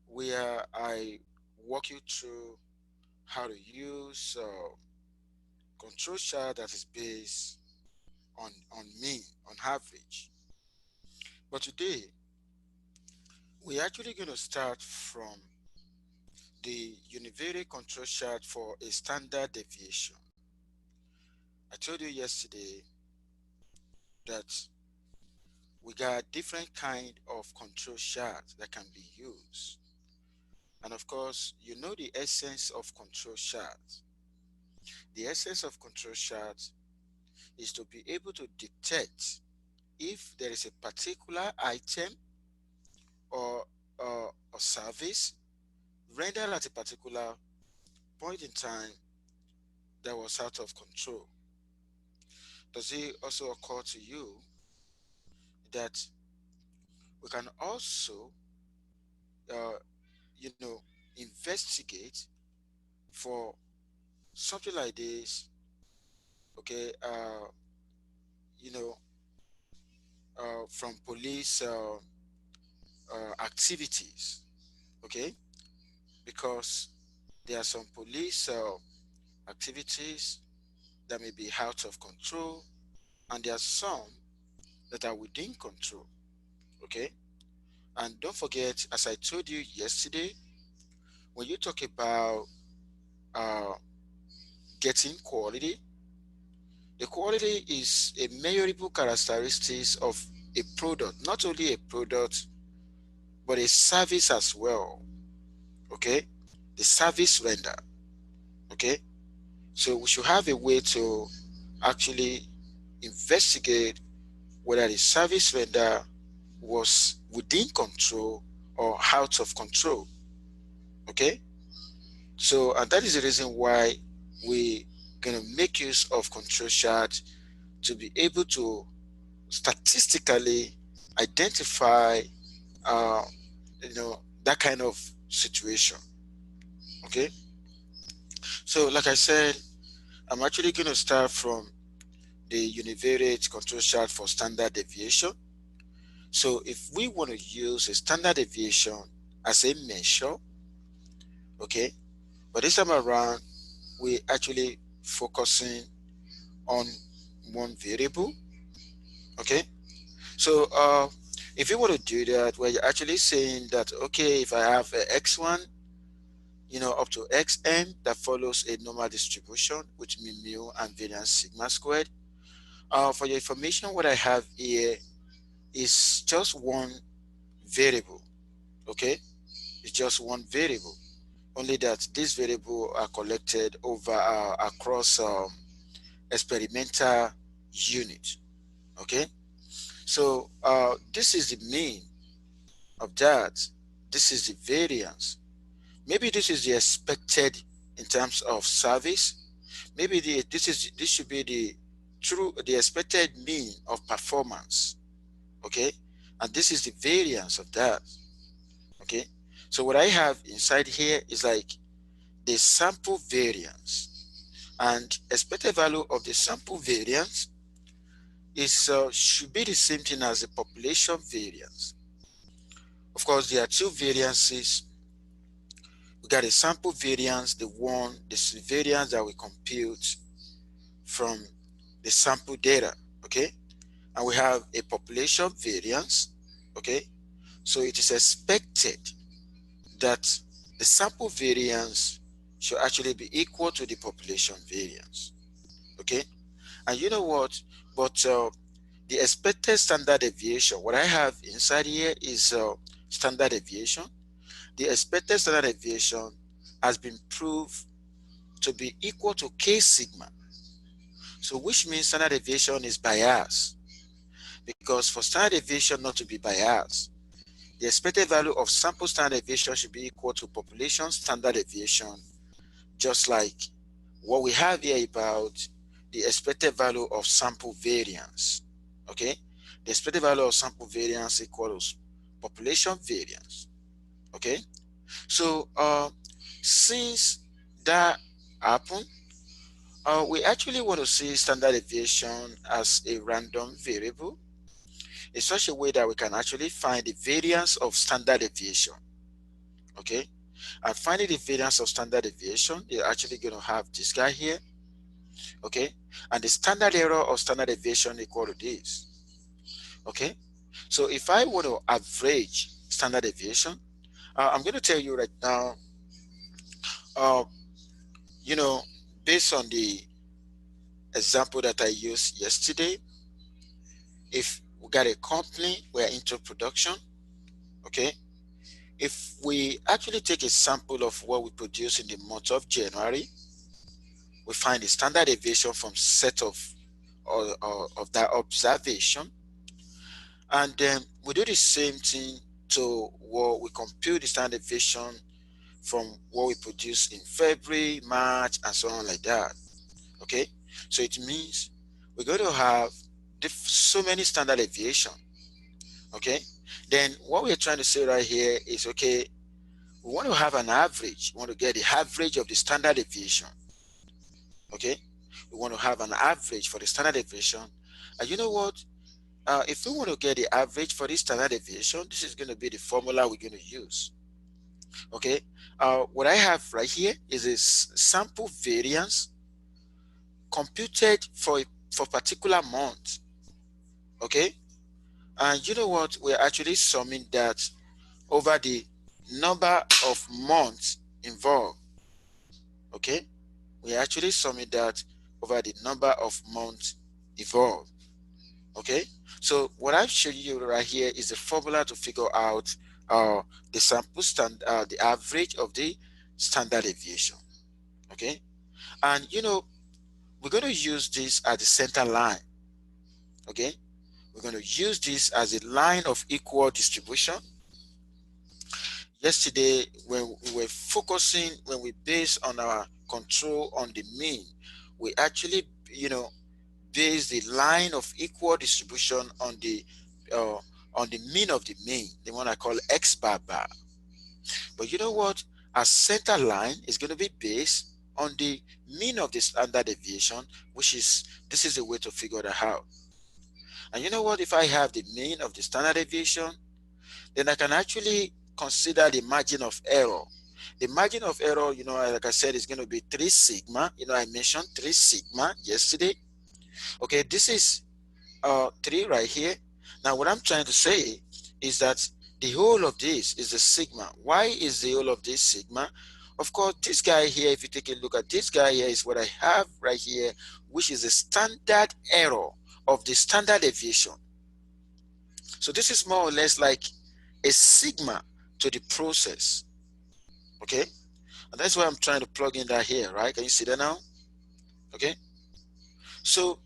where I walk you through how to use control chart that is based on mean, on average. But today we're actually going to start from the univariate control chart for a standard deviation. I told you yesterday that we got different kind of control charts that can be used. And of course, you know the essence of control charts. The essence of control charts is to be able to detect if there is a particular item or a service rendered at a particular point in time that was out of control. Does it also occur to you that we can also, uh, you know, investigate for something like this? Okay, you know, from police activities. Okay, because there are some police activities that may be out of control, and there are some that are within control. Okay, and don't forget, as I told you yesterday, when you talk about uh, getting quality, the quality is a measurable characteristics of a product, not only a product, but a service as well. Okay, the service render. Okay, so we should have a way to actually investigate whether the service render was within control or out of control. Okay, so and that is the reason why we gonna make use of control chart to be able to statistically identify uh, that kind of situation. Okay, so like I said, I'm actually going to start from the univariate control chart for standard deviation. So if we want to use a standard deviation as a measure, okay, but this time around we actually focusing on one variable. Okay, so if you want to do that, where you're actually saying that, okay, if I have a x1, up to xn that follows a normal distribution with mean mu and variance sigma squared. For your information, what I have here is just one variable. Okay, it's just one variable. Only that these variables are collected over across experimental unit. Okay, so this is the mean of that. This is the variance. Maybe this is the expected in terms of service. Maybe this should be the expected mean of performance. Okay, and this is the variance of that. Okay, so what I have inside here is like the sample variance, and expected value of the sample variance is should be the same thing as the population variance. Of course, there are two variances. We got a sample variance, the variance that we compute from the sample data. Okay, and we have a population variance. Okay, so it is expected that the sample variance should actually be equal to the population variance. Okay, and you know what? But the expected standard deviation, what I have inside here is standard deviation. The expected standard deviation has been proved to be equal to k sigma. So which means standard deviation is biased, because for standard deviation not to be biased, the expected value of sample standard deviation should be equal to population standard deviation, just like what we have here about the expected value of sample variance. Okay, the expected value of sample variance equals population variance. Okay, so since that happened, we actually want to see standard deviation as a random variable, in such a way that we can actually find the variance of standard deviation. Okay, and finding the variance of standard deviation, you're actually going to have this guy here. Okay, and the standard error of standard deviation equal to this. Okay, so if I want to average standard deviation, I'm going to tell you right now, uh, you know, based on the example that I used yesterday, if we got a company, we're into production, okay, if we actually take a sample of what we produce in the month of January, we find the standard deviation from set of that observation, and then we do the same thing to what we compute the standard deviation from what we produce in February, March, and so on like that. Okay, so it means we're going to have so many standard deviation. Okay, then what we're trying to say right here is, okay, we want to have an average. We want to get the average of the standard deviation. Okay, we want to have an average for the standard deviation. And you know what? If we want to get the average for this standard deviation, this is going to be the formula we're going to use. Okay, what I have right here is a sample variance computed for particular month. Okay, and you know what? We're actually summing that over the number of months involved. Okay, we actually summing that over the number of months involved. Okay, so what I've shown you right here is the formula to figure out the sample the average of the standard deviation. Okay, and you know, we're going to use this as the center line. Okay, we're going to use this as a line of equal distribution. Yesterday, when we were focusing, when we base on our control on the mean, we actually, you know, base the line of equal distribution uh, on the mean of the mean, the one I call x bar bar. But you know what? Our center line is going to be based on the mean of the standard deviation, which is, this is a way to figure that out. And you know what? If I have the mean of the standard deviation, then I can actually consider the margin of error. The margin of error, you know, like I said, is going to be 3 sigma. You know, I mentioned 3 sigma yesterday. Okay, this is 3 right here. Now, what I'm trying to say is that the whole of this is the sigma. Why is the whole of this sigma? Of course, this guy here, if you take a look at this guy here, is what I have right here, which is the standard error of the standard deviation. So this is more or less like a sigma to the process. Okay, and that's why I'm trying to plug in that here, right? Can you see that now? Okay, so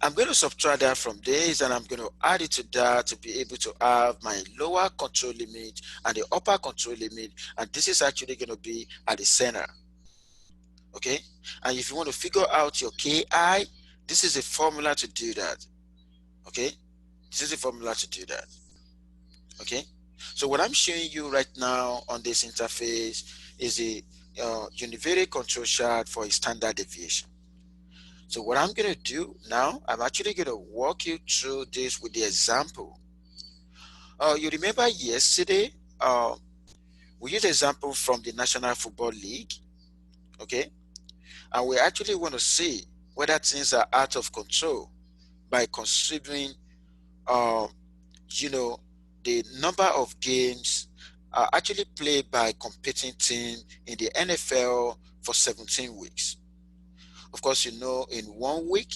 I'm going to subtract that from this, and I'm going to add it to that to be able to have my lower control limit and the upper control limit, and this is actually going to be at the center. Okay, and if you want to figure out your ki, this is a formula to do that. Okay, this is a formula to do that. Okay, so what I'm showing you right now on this interface is a univariate control chart for a standard deviation. So what I'm going to do now, I'm actually going to walk you through this with the example. You remember yesterday, we used example from the National Football League, okay? And we actually want to see whether things are out of control by considering, uh, you know, the number of games actually played by competing team in the NFL for 17 weeks. Of course, you know, in 1 week,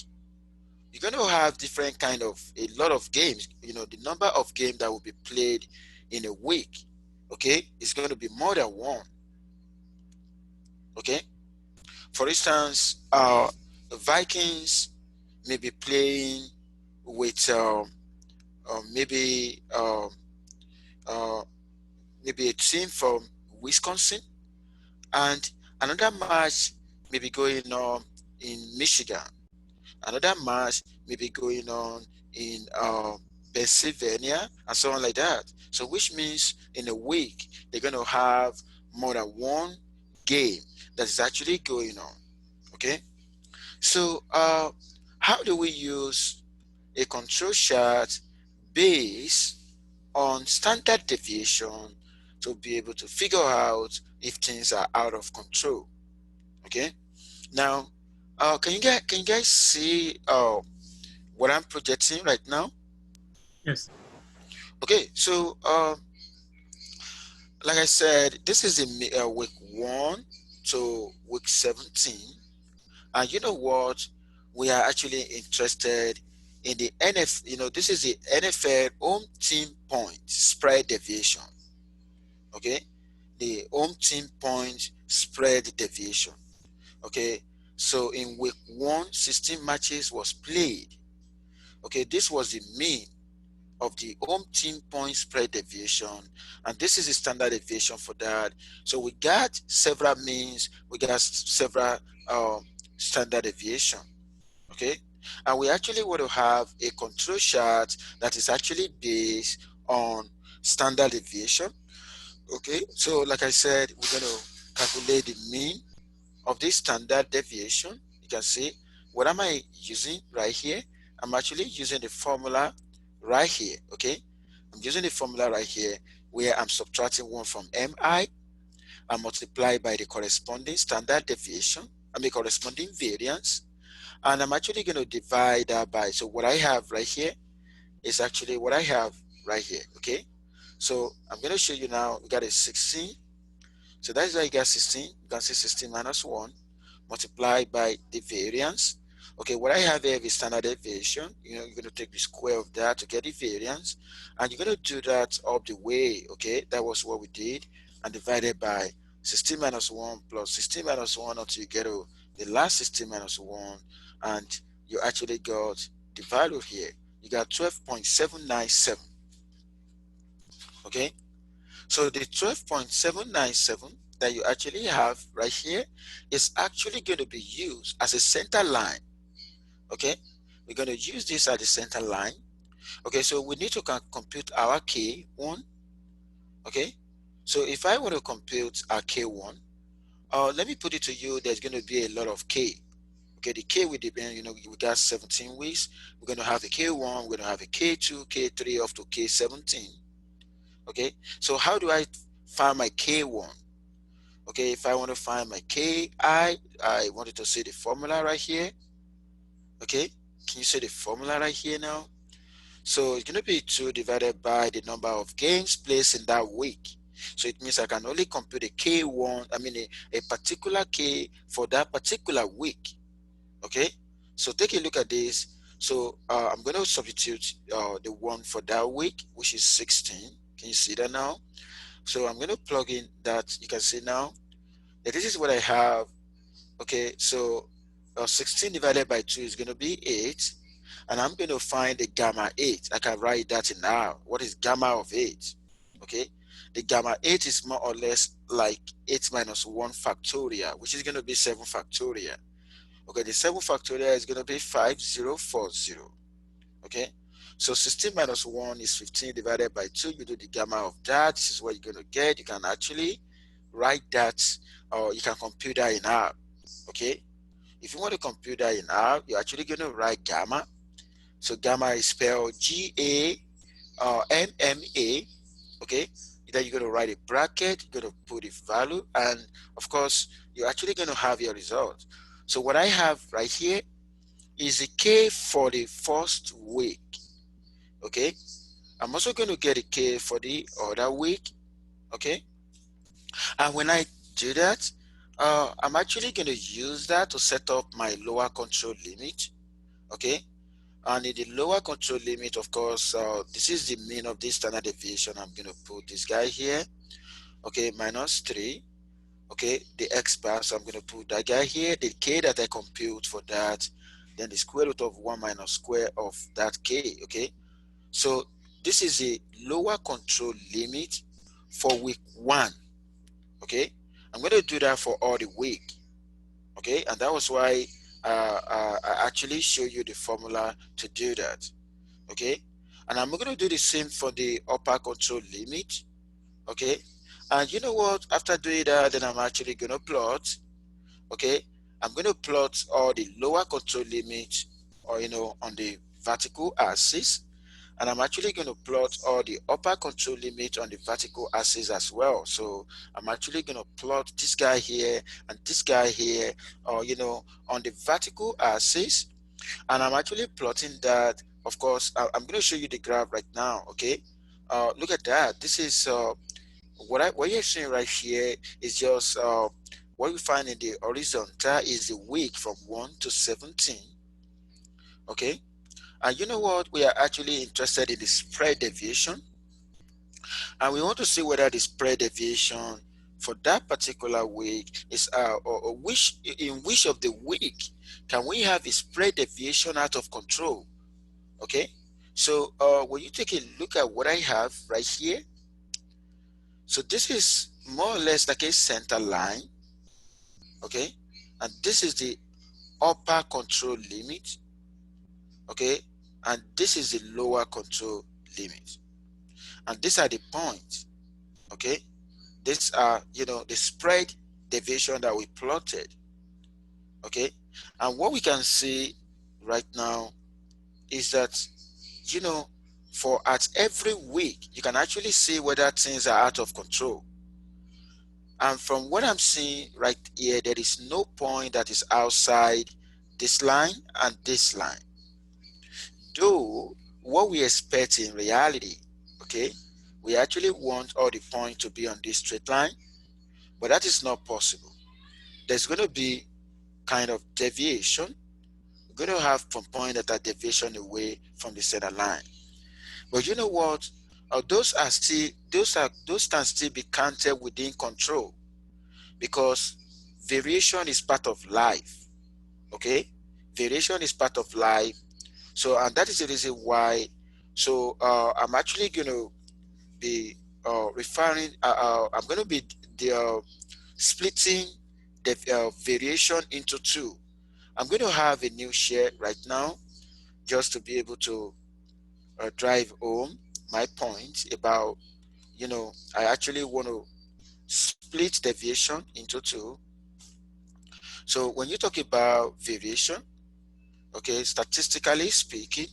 you're going to have different kind of, a lot of games. You know, the number of games that will be played in a week, okay, is going to be more than one. Okay, for instance, the Vikings may be playing with maybe uh, maybe a team from Wisconsin, and another match may be going on in Michigan. Another match may be going on in Pennsylvania, and so on like that. So which means in a week, they're going to have more than one game that is actually going on. Okay. So how do we use a control chart based on standard deviation to be able to figure out if things are out of control. Okay. Now, can you guys see what I'm projecting right now? Yes. Okay. So like I said, this is the week 1 to week 17, and you know what? We are actually interested in the NF. You know, this is the NFL home team point spread deviation. Okay, the home team point spread deviation. Okay, so in week 1, 16 matches was played. Okay, this was the mean of the home team point spread deviation, and this is the standard deviation for that. So we got several means, we got several standard deviation. Okay, and we actually want to have a control chart that is actually based on standard deviation. Okay, so like I said, we're going to calculate the mean of this standard deviation. You can see, what am I using right here? I'm actually using the formula right here. Okay, I'm using the formula right here where I'm subtracting 1 from mi and multiply by the corresponding standard deviation, I mean corresponding variance, and I'm actually going to divide that by, so what I have right here is actually what I have right here. Okay, so I'm going to show you now. We got a 16, so that's why you got 16. You can see 16 minus 1 multiplied by the variance. Okay, what I have here is standard deviation. You know, you're going to take the square of that to get the variance, and you're going to do that up the way. Okay, that was what we did, and divided by 16 minus 1 plus 16 minus 1 until you get to the last 16 minus 1, and you actually got the value here. You got 12.797. Okay, so the 12.797 that you actually have right here is actually going to be used as a center line. Okay, we're going to use this as the center line. Okay, so we need to compute our K1. Okay, so if I want to compute our K1, let me put it to you, there's going to be a lot of K. Okay, the K will depend, you know, we got 17 weeks. We're going to have a K1, we're going to have a K2, K3 up to K17. Okay, so how do I find my K1? Okay, if I want to find my Ki, I wanted to see the formula right here. Okay, can you see the formula right here now? So it's going to be 2 divided by the number of games placed in that week. So it means I can only compute a K1, I mean a particular K for that particular week. Okay, so take a look at this. So I'm going to substitute the one for that week, which is 16. Can you see that now? So I'm going to plug in that. You can see now that this is what I have. Okay, so 16 divided by 2 is going to be 8. And I'm going to find the gamma 8. I can write that in now. What is gamma of 8? Okay, the gamma 8 is more or less like 8 minus 1 factorial, which is going to be 7 factorial. Okay, the 7 factorial is going to be 5040. Okay, so 16 minus 1 is 15 divided by 2. You do the gamma of that. This is what you're going to get. You can actually write that, or you can compute that in R. Okay, if you want to compute that in R, you're actually going to write gamma. So gamma is spelled GAMMA. Okay, then you're going to write a bracket, you're going to put a value, and of course, you're actually going to have your result. So what I have right here is a K for the first week. Okay, I'm also going to get a K for the other week. Okay, and when I do that, I'm actually going to use that to set up my lower control limit. Okay, and in the lower control limit, of course, this is the mean of this standard deviation. I'm going to put this guy here. Okay, minus 3. Okay, the x bar, so I'm going to put that guy here, the K that I compute for that, then the square root of 1 minus square of that K. Okay, so this is a lower control limit for week 1. Okay, I'm going to do that for all the week. Okay, and that was why I actually show you the formula to do that. Okay, and I'm going to do the same for the upper control limit. Okay, and you know what, after doing that, then I'm actually going to plot. Okay, I'm going to plot all the lower control limit, or you know, on the vertical axis, and I'm actually going to plot all the upper control limit on the vertical axis as well. So I'm actually going to plot this guy here and this guy here, or on the vertical axis, and I'm actually plotting that. Of course, I'm going to show you the graph right now. Okay, look at that. This is what you're seeing right here is just what we find in the horizontal is the week from 1 to 17. Okay, and you know what? We are actually interested in the spread deviation, and we want to see whether the spread deviation for that particular week is or which in which of the week can we have a spread deviation out of control. Okay, so when you take a look at what I have right here, so this is more or less like a center line. Okay, and this is the upper control limit. Okay, and this is the lower control limit, and these are the points. Okay, these are the spread deviation that we plotted. Okay, and what we can see right now is that you know for at every week you can actually see whether things are out of control. And from what I'm seeing right here, there is no point that is outside this line and this line. Though what we expect in reality, okay, we actually want all the points to be on this straight line, but that is not possible. There's going to be kind of deviation. We're going to have some points that are deviation away from the center line. But you know what? Those can still be counted within control, because variation is part of life. Okay, variation is part of life. So, and that is the reason why. So I'm actually going to be referring. I'm going to be splitting the variation into two. I'm going to have a new share right now, just to be able to drive home my point about I actually want to split deviation into two. So when you talk about variation, okay, statistically speaking,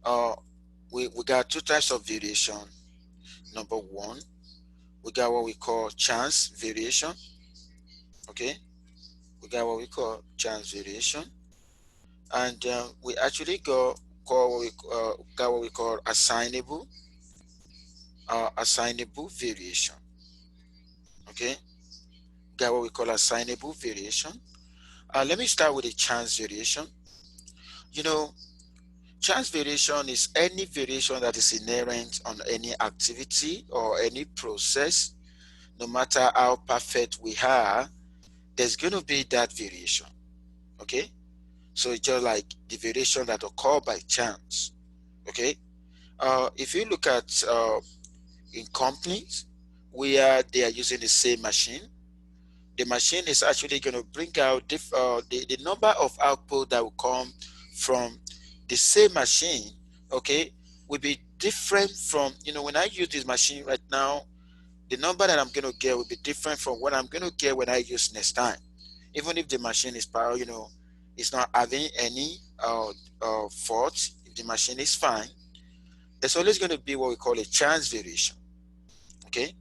uh, we got two types of variation. Number one, we got what we call chance variation. Okay, we got what we call chance variation, and we actually got what we call assignable variation. Okay, got what we call assignable variation. Let me start with the chance variation. You know, chance variation is any variation that is inherent on any activity or any process. No matter how perfect we are, there's going to be that variation. Okay, so it's just like the variation that occur by chance. Okay, if you look at in companies where they are using the same machine, the machine is actually going to bring out the number of output that will come from the same machine. Okay, will be different from when I use this machine right now. The number that I'm going to get will be different from what I'm going to get when I use next time. Even if the machine is power, it's not having any fault. If the machine is fine, there's always going to be what we call a chance variation. Okay,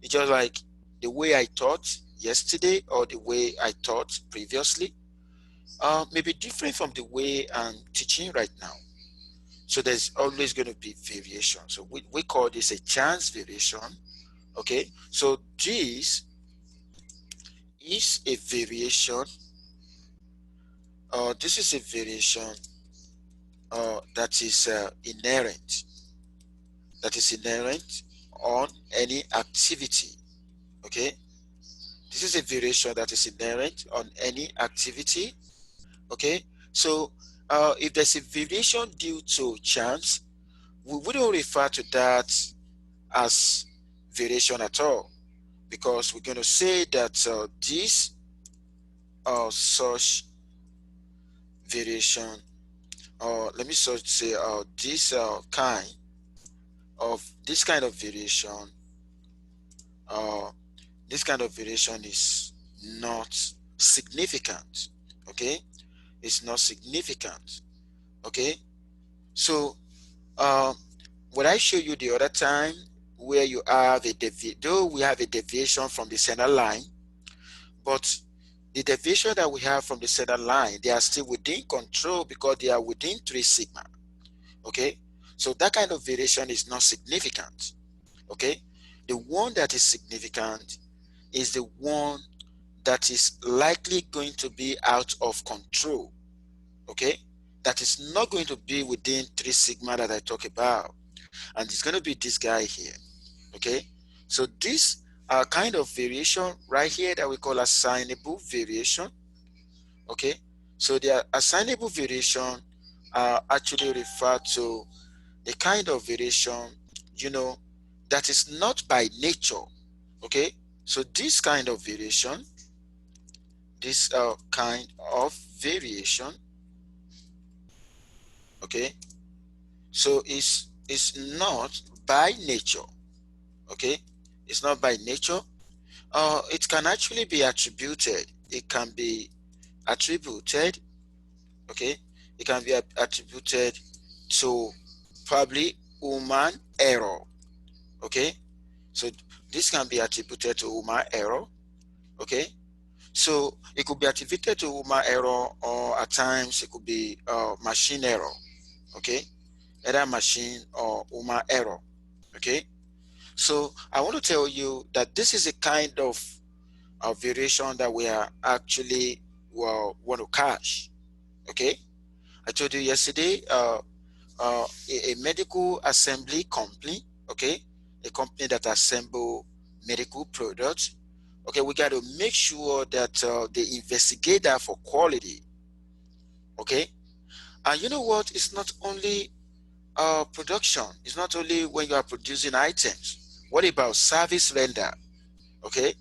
it's just like the way I taught yesterday or the way I taught previously may be different from the way I'm teaching right now. So there's always going to be variation. So we call this a chance variation. Okay, so this is a variation. This is a variation that is inherent. That is inherent on any activity. Okay, this is a variation that is inherent on any activity. Okay, so if there's a variation due to chance, we wouldn't refer to that as variation at all, because we're going to say that this such variation, or let me say this kind of variation, uh, this kind of variation is not significant. Okay, it's not significant. Okay, So what I showed you the other time, where you have a though we have a deviation from the center line, but the deviation that we have from the center line, they are still within control because they are within 3 sigma. Okay, so that kind of variation is not significant. Okay, the one that is significant is the one that is likely going to be out of control. Okay, that is not going to be within 3 sigma that I talk about, and it's going to be this guy here. Okay, so this kind of variation right here that we call assignable variation. Okay, so the assignable variation actually refer to a kind of variation, you know, that is not by nature. Okay, so this kind of variation, this kind of variation, okay, so it's not by nature. Okay, it's not by nature. It can actually be attributed. It can be attributed. Okay, it can be attributed to probably human error. Okay, so this can be attributed to human error. Okay, so it could be attributed to human error, or at times it could be machine error. Okay, either machine or human error. Okay, so I want to tell you that this is a kind of variation that we are actually want to catch. Okay, I told you yesterday, a medical assembly company, okay, a company that assemble medical products. Okay, we got to make sure that they investigate that for quality. Okay, and you know what? It's not only production. It's not only when you are producing items. What about service render? Okay,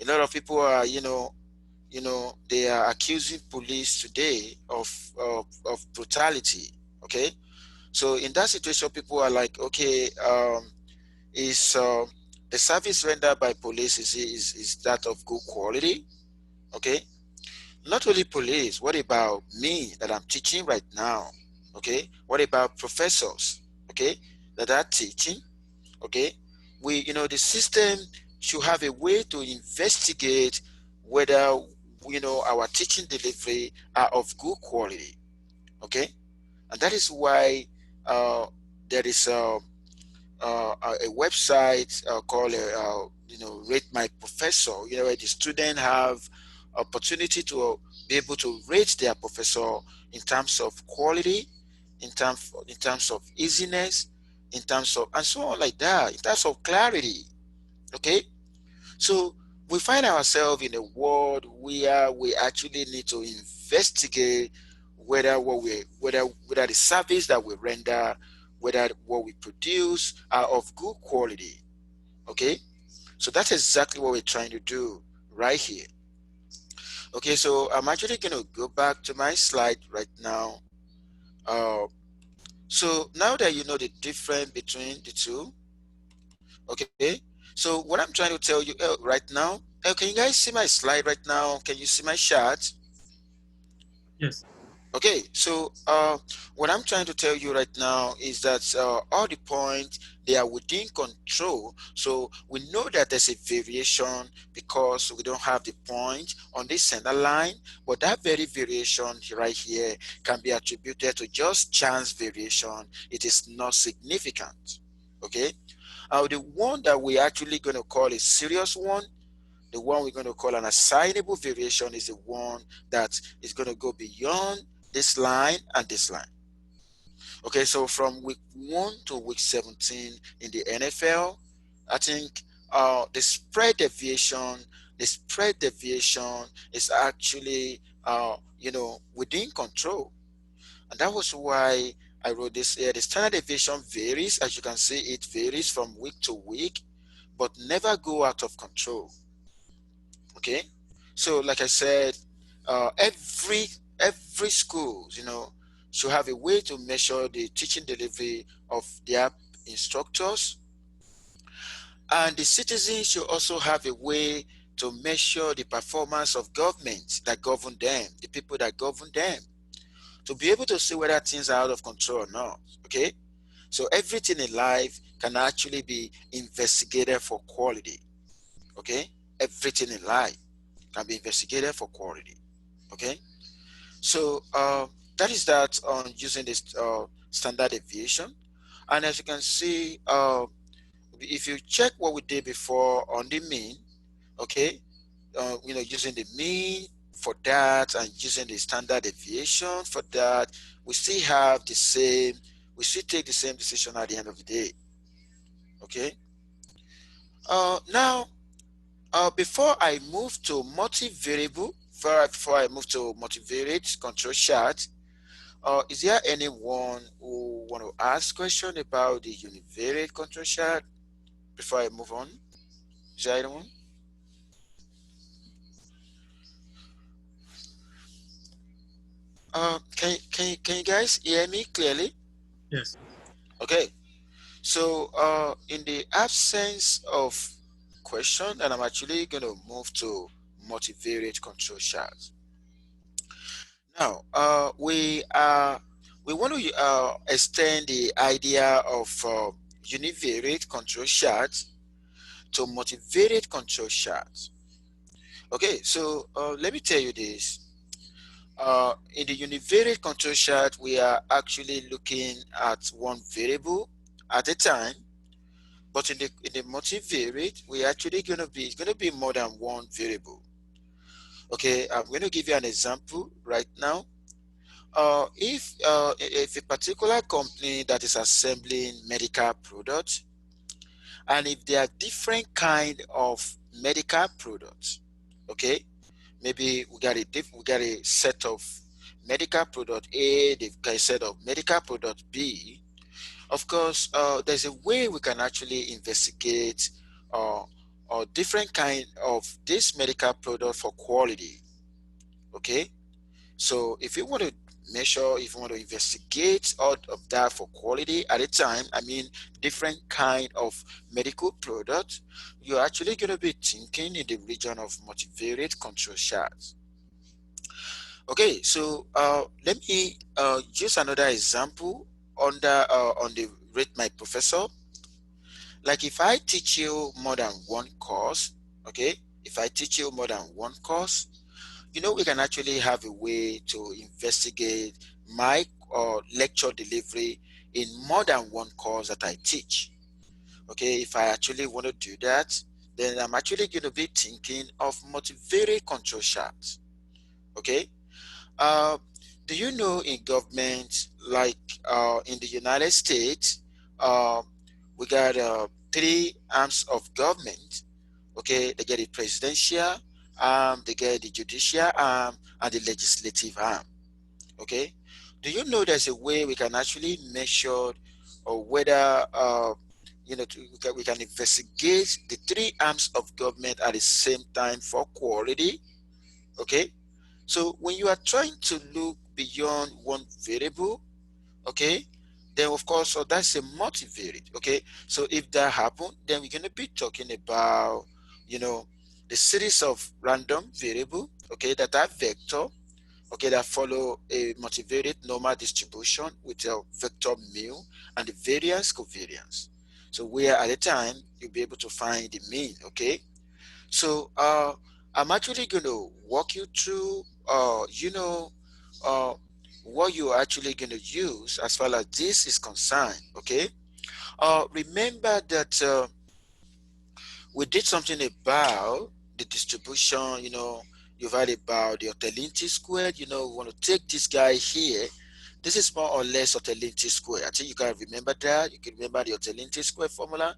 a lot of people are, they are accusing police today of brutality. Okay, so in that situation, people are like, okay, is the service rendered by police is that of good quality? Okay, not only police. What about me that I'm teaching right now? Okay, what about professors? Okay, that are teaching. Okay, the system should have a way to investigate whether our teaching delivery are of good quality. Okay, and that is why there is a website called Rate My Professor, where the student have opportunity to be able to rate their professor in terms of quality, in terms of easiness, in terms of, and so on, like that, in terms of clarity. Okay, so we find ourselves in a world where we actually need to investigate whether the service that we render, whether what we produce are of good quality. Okay, so that's exactly what we're trying to do right here. Okay, so I'm actually going to go back to my slide right now. uh, so now that you know the difference between the two, okay, so what I'm trying to tell you right now, can you guys see my slide right now? Can you see my chart? Yes. Okay, so what I'm trying to tell you right now is that all the points, they are within control. So we know that there's a variation because we don't have the point on this center line, but that very variation right here can be attributed to just chance variation. It is not significant. Okay, the one that we're actually going to call a serious one, the one we're going to call an assignable variation, is the one that is going to go beyond this line and this line. Okay, so from week 1 to week 17 in the NFL, I think the spread deviation is actually within control. And that was why I wrote this here. The standard deviation varies. As you can see, it varies from week to week, but never go out of control. Okay, so like I said, every schools, should have a way to measure the teaching delivery of their instructors, and the citizens should also have a way to measure the performance of government that govern them, the people that govern them. to be able to see whether things are out of control or not. Okay, so everything in life can actually be investigated for quality. Okay, everything in life can be investigated for quality. Okay, so that is that on using this standard deviation. And as you can see, if you check what we did before on the mean, okay, using the mean for that and using the standard deviation for that, we still have the same, we still take the same decision at the end of the day. Okay. Now, before I move to multivariable, before I move to multivariate control chart, is there anyone who want to ask question about the univariate control chart before I move on? Is there anyone? Can you guys hear me clearly? Yes. Okay. So, in the absence of question, and I'm actually going to move to multivariate control chart. Now, we want to extend the idea of univariate control chart to multivariate control chart. Okay, so let me tell you this. In the univariate control chart, we are actually looking at one variable at a time. But in the multivariate, we actually it's gonna be more than one variable. Okay, I'm going to give you an example right now. If a particular company that is assembling medical products, and if there are different kind of medical products, okay, maybe we got a set of medical product A, they've got a set of medical product B. Of course, there's a way we can actually investigate uh, different kind of this medical product for quality. Okay, so if you want to measure, if you want to investigate all of that for quality at a time, I mean different kind of medical product, you're actually going to be thinking in the region of multivariate control charts. Okay, so let me use another example on the rate my professor. Like if I teach you more than one course, okay, if I teach you more than one course, we can actually have a way to investigate my lecture delivery in more than one course that I teach. Okay, if I actually want to do that, then I'm actually going to be thinking of multivariate control charts. Okay, uh, do you know in government, like in the United States, uh, we got three arms of government. Okay, they get the presidential arm, they get the judicial arm, and the legislative arm. Okay, do you know there's a way we can actually measure or whether we can investigate the three arms of government at the same time for quality? Okay, so when you are trying to look beyond one variable, okay, then of course, so that's a multivariate. Okay, so if that happen, then we're going to be talking about, you know, the series of random variable, okay, that are vector, okay, that follow a multivariate normal distribution with a vector mu and the variance covariance. So where at a time you'll be able to find the mean. Okay, so I'm actually going to walk you through, uh, what you're actually going to use as far as this is concerned. Okay. Remember that we did something about the distribution. You've heard about the Ottolenghi squared. We want to take this guy here. This is more or less Ottolenghi square. I think you can remember that. You can remember the Ottolenghi square formula.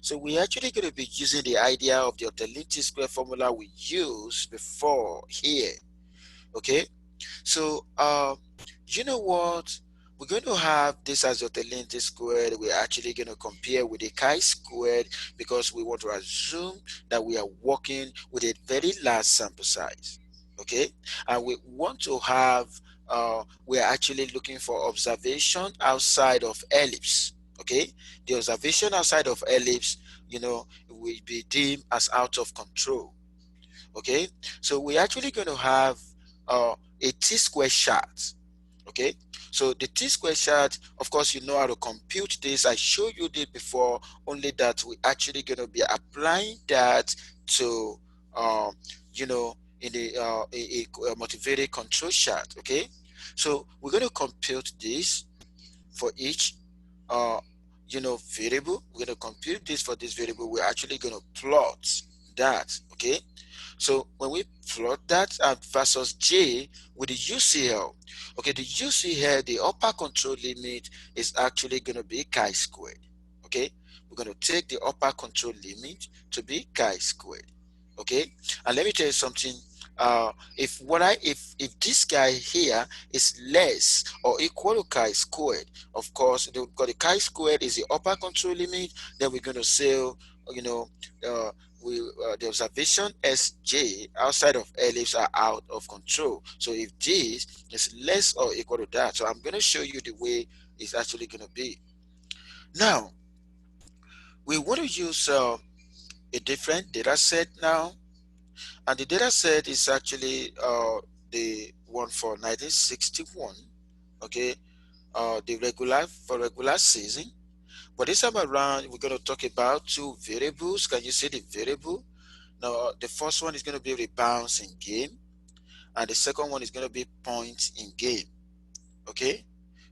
So we're actually going to be using the idea of the Ottolenghi square formula we used before here. Okay. So, you know what? We're going to have this as Ottolenghi squared. We're actually going to compare with the chi-squared because we want to assume that we are working with a very large sample size. Okay. And we want to have, we're actually looking for observation outside of ellipse. Okay. The observation outside of ellipse, will be deemed as out of control. Okay, so we're actually going to have a t-square chart. Okay, so the t-square chart, of course, you know how to compute this. I showed you this before, only that we actually going to be applying that to, um, in a motivated control chart. Okay, so we're going to compute this for each, uh, variable. We're going to compute this for this variable. We're actually going to plot that. Okay, so when we plot that versus J with the UCL, okay, the UCL, the upper control limit is actually going to be chi-squared. Okay, we're going to take the upper control limit to be chi-squared. Okay, and let me tell you something. If this guy here is less or equal to chi-squared, of course, because the chi-squared is the upper control limit, then we're going to say, you know, uh, the observation Sj outside of ellipse are out of control. So if this is less or equal to that, so I'm going to show you the way it's actually going to be. Now, we want to use a different data set now, and the data set is actually the one for 1961. Okay, the regular season. But this time around, we're going to talk about two variables. Can you see the variable? Now, the first one is going to be rebounds in game, and the second one is going to be points in game. Okay,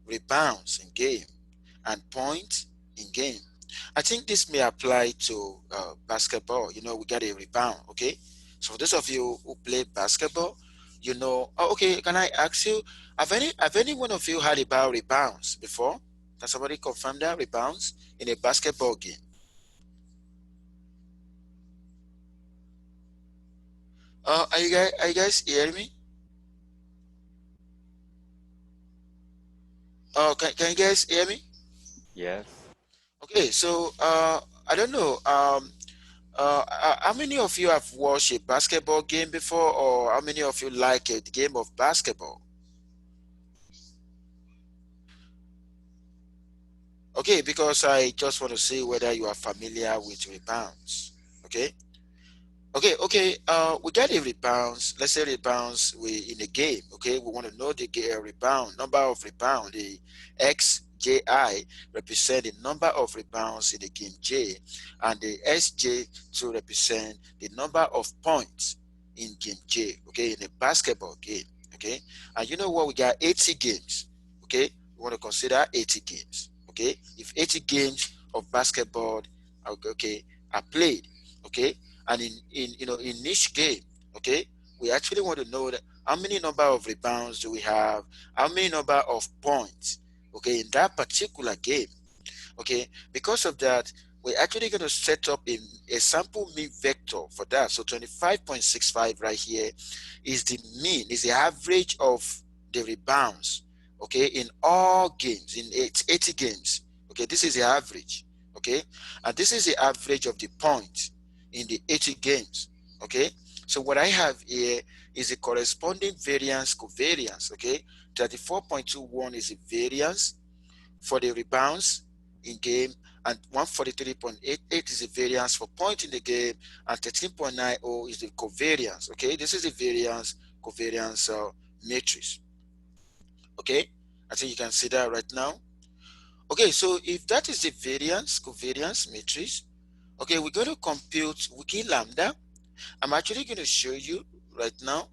rebounds in game and points in game. I think this may apply to basketball. We got a rebound. Okay, so for those of you who play basketball, Oh, okay, can I ask you, have any one of you heard about rebounds before? Can somebody confirm that rebounds in a basketball game? Are you guys hearing me? Can you guys hear me? Yes. Okay, so I don't know. How many of you have watched a basketball game before, or how many of you like a game of basketball? Okay, because I just want to see whether you are familiar with rebounds. Okay. Okay. We get a rebounds. Let's say rebounds we in a game. Okay, we want to know the rebound number of rebound. The XJI represent the number of rebounds in the game J, and the SJ to represent the number of points in game J. Okay, in a basketball game. Okay, and you know what? We got 80 games. Okay, we want to consider 80 games. Okay, if 80 games of basketball, okay, are played. Okay, and in each game, okay, we actually want to know that how many number of rebounds do we have, how many number of points, okay, in that particular game. Okay, because of that, we're actually going to set up a sample mean vector for that. So 25.65 right here is the mean, is the average of the rebounds, okay, in all games, in 80 games. Okay, this is the average. Okay, and this is the average of the points in the 80 games. Okay, so what I have here is the corresponding variance covariance. Okay, 34.21 is the variance for the rebounds in game, and 143.88 is the variance for point in the game, and 13.90 is the covariance. Okay, this is the variance covariance matrix. Okay, I think you can see that right now. Okay, so if that is the variance covariance matrix, okay, we're going to compute wiki lambda. I'm actually going to show you right now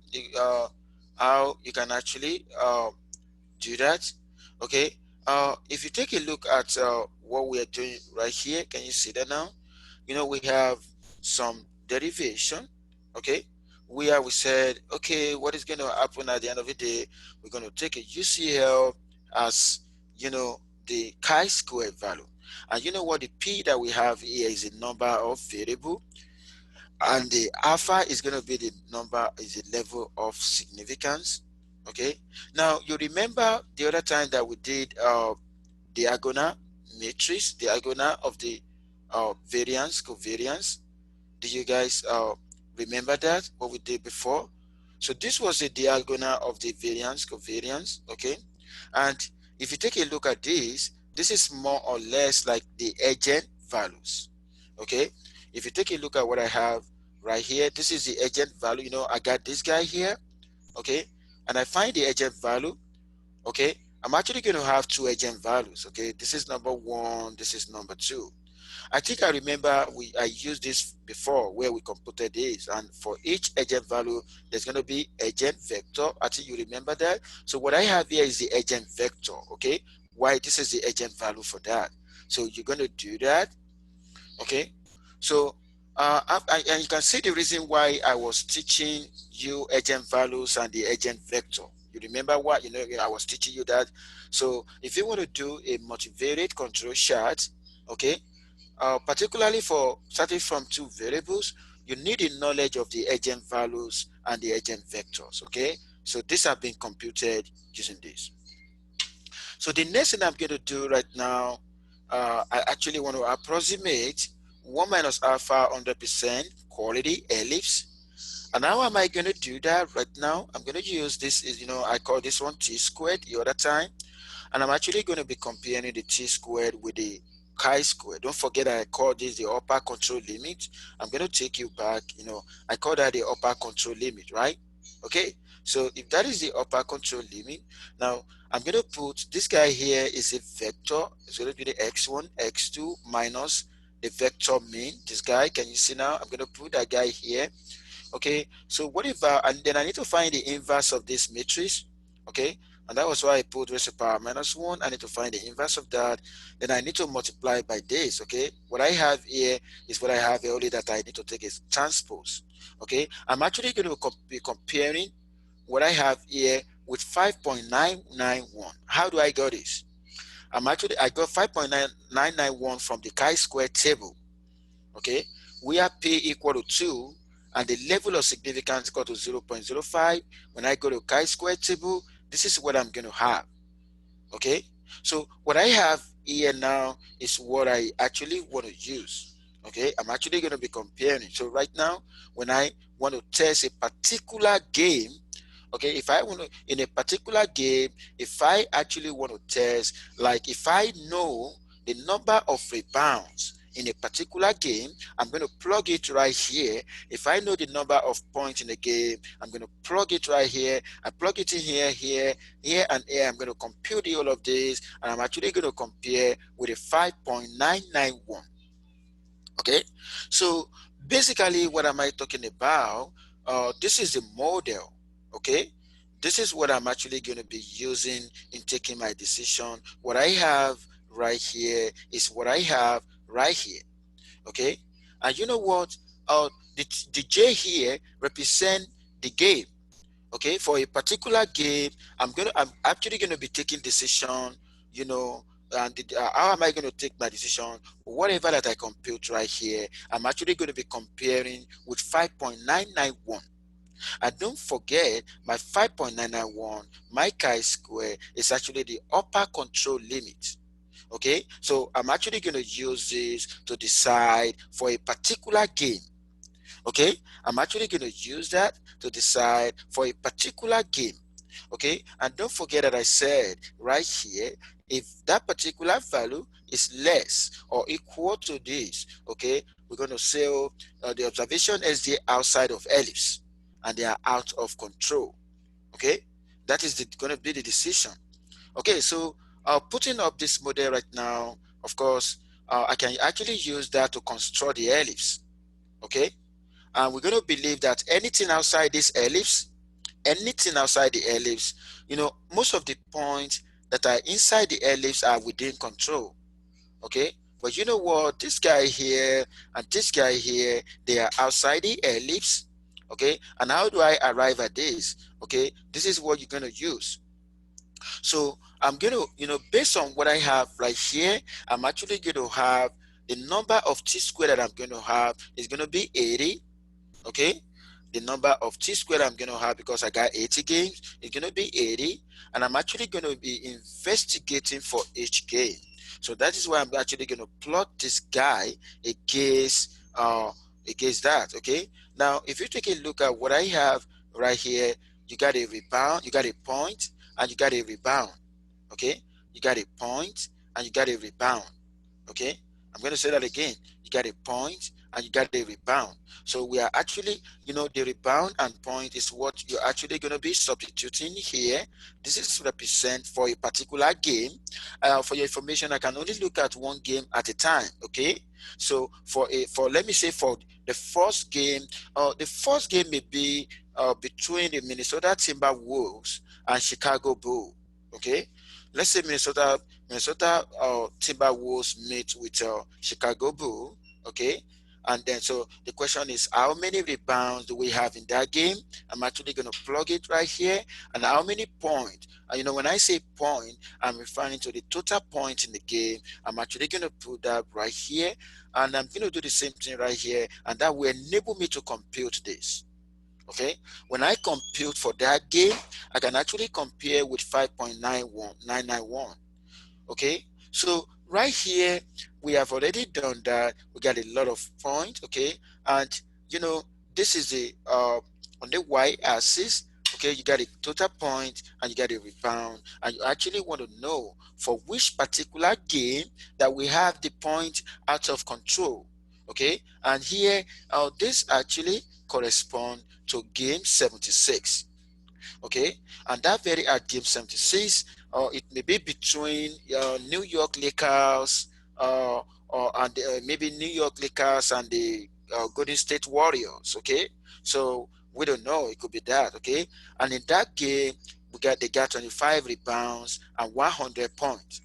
how you can actually do that. Okay, if you take a look at what we are doing right here, can you see that now? We have some derivation. Okay, where we said, okay, what is going to happen at the end of the day? We're going to take a UCL as the chi-square value, and you know what, the p that we have here is a number of variable, and the alpha is going to be the number, is the level of significance. Okay, now you remember the other time that we did diagonal matrix, diagonal of the variance covariance. Do you guys remember that, what we did before? So this was the diagonal of the variance covariance. Okay, and if you take a look at this is more or less like the agent values. Okay, if you take a look at what I have right here, this is the agent value. I got this guy here. Okay, and I find the agent value. Okay, I'm actually going to have two agent values. Okay, this is number one, this is number two. I think I remember I used this before where we computed this, and for each agent value, there's going to be agent vector. I think you remember that. So what I have here is the agent vector. Okay, why this is the agent value for that. So you're going to do that. Okay, so and you can see the reason why I was teaching you agent values and the agent vector. You remember what I was teaching you that. So if you want to do a multivariate control chart, okay, particularly for starting from two variables, you need a knowledge of the agent values and the agent vectors. Okay, so these have been computed using this. So the next thing I'm going to do right now, I actually want to approximate 1 minus alpha 100% quality ellipse. And how am I going to do that right now? I'm going to use this, I call this one t squared the other time. And I'm actually going to be comparing the t squared with the chi-squared. Don't forget that I call this the upper control limit. I'm going to take you back, I call that the upper control limit, right? Okay, so if that is the upper control limit, now I'm going to put this guy here is a vector. It's going to be the x1, x2 minus the vector mean. This guy, can you see now? I'm going to put that guy here. Okay, so what if and then I need to find the inverse of this matrix. Okay, and that was why I put raised to the power minus 1. I need to find the inverse of that. Then I need to multiply by this. Okay, what I have here is what I have here, only that I need to take is transpose. Okay, I'm actually going to be comparing what I have here with 5.991. How do I get this? I got 5.9991 from the chi-square table. Okay, we are p equal to 2 and the level of significance equal to 0.05. When I go to chi-square table, this is what I'm going to have. Okay, so what I have here now is what I actually want to use. Okay, I'm actually going to be comparing. So right now, when I want to test a particular game, okay, if I want to in a particular game, if I actually want to test, like if I know the number of rebounds in a particular game, I'm going to plug it right here. If I know the number of points in the game, I'm going to plug it right here. I plug it in here, here and here. I'm going to compute all of this, and I'm actually going to compare with a 5.991. Okay, so basically what am I talking about? This is the model. Okay, this is what I'm actually going to be using in taking my decision. What I have right here is what I have right here. Okay, and you know what, the J here represent the game. Okay, for a particular game, I'm actually going to be taking decision, you know and how am I going to take my decision? Whatever that I compute right here, I'm actually going to be comparing with 5.991. And don't forget, my 5.991, my chi-square is actually the upper control limit. Okay, so I'm actually going to use this to decide for a particular game. Okay, I'm actually going to use that to decide for a particular game. Okay, and don't forget that I said right here, if that particular value is less or equal to this, okay, we're going to say the observation is the outside of ellipse and they are out of control. Okay, that is going to be the decision. Okay, so putting up this model right now, of course, I can actually use that to construct the ellipse. Okay, and we're going to believe that anything outside the ellipse, most of the points that are inside the ellipse are within control. Okay, but you know what, this guy here and this guy here, they are outside the ellipse. Okay, and how do I arrive at this? Okay, this is what you're going to use. So I'm going to, based on what I have right here, I'm actually going to have the number of t squared that I'm going to have is going to be 80. Okay, the number of t squared I'm going to have, because I got 80 games, is going to be 80, and I'm actually going to be investigating for each game. So that is why I'm actually going to plot this guy against that. Okay, now if you take a look at what I have right here, you got a rebound, you got a point, and you got a rebound. Okay, you got a point and you got a rebound. Okay, I'm going to say that again. You got a point and you got a rebound. So we are actually, the rebound and point is what you're actually going to be substituting here. This is represent for a particular game. For your information, I can only look at one game at a time. Okay. So let me say for the first game may be between the Minnesota Timberwolves and Chicago Bull. Okay. Let's say Minnesota Timberwolves meet with Chicago Bull. Okay. And then, so the question is, how many rebounds do we have in that game? I'm actually going to plug it right here. And how many points? When I say point, I'm referring to the total points in the game. I'm actually going to put that right here. And I'm going to do the same thing right here. And that will enable me to compute this. Okay. When I compute for that game, I can actually compare with 5.991. Okay. So right here, we have already done that. We got a lot of points. Okay. And you know, this is the on the y-axis. Okay, you got a total point and you got a rebound, and you actually want to know for which particular game that we have the point out of control. Okay, and here this actually correspond to game 76. Okay, and that very at game 76, it may be between New York Lakers and maybe New York Lakers and the Golden State Warriors. Okay, so we don't know, it could be that. Okay, and in that game they got 25 rebounds and 100 points.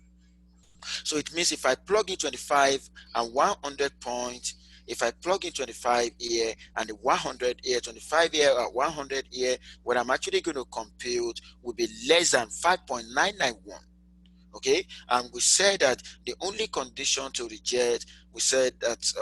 So it means if I plug in 25 and 100 points, if I plug in 25 here and 100 here, 25 here or 100 here, what I'm actually going to compute will be less than 5.991. Okay, and we said that the only condition to reject, we said that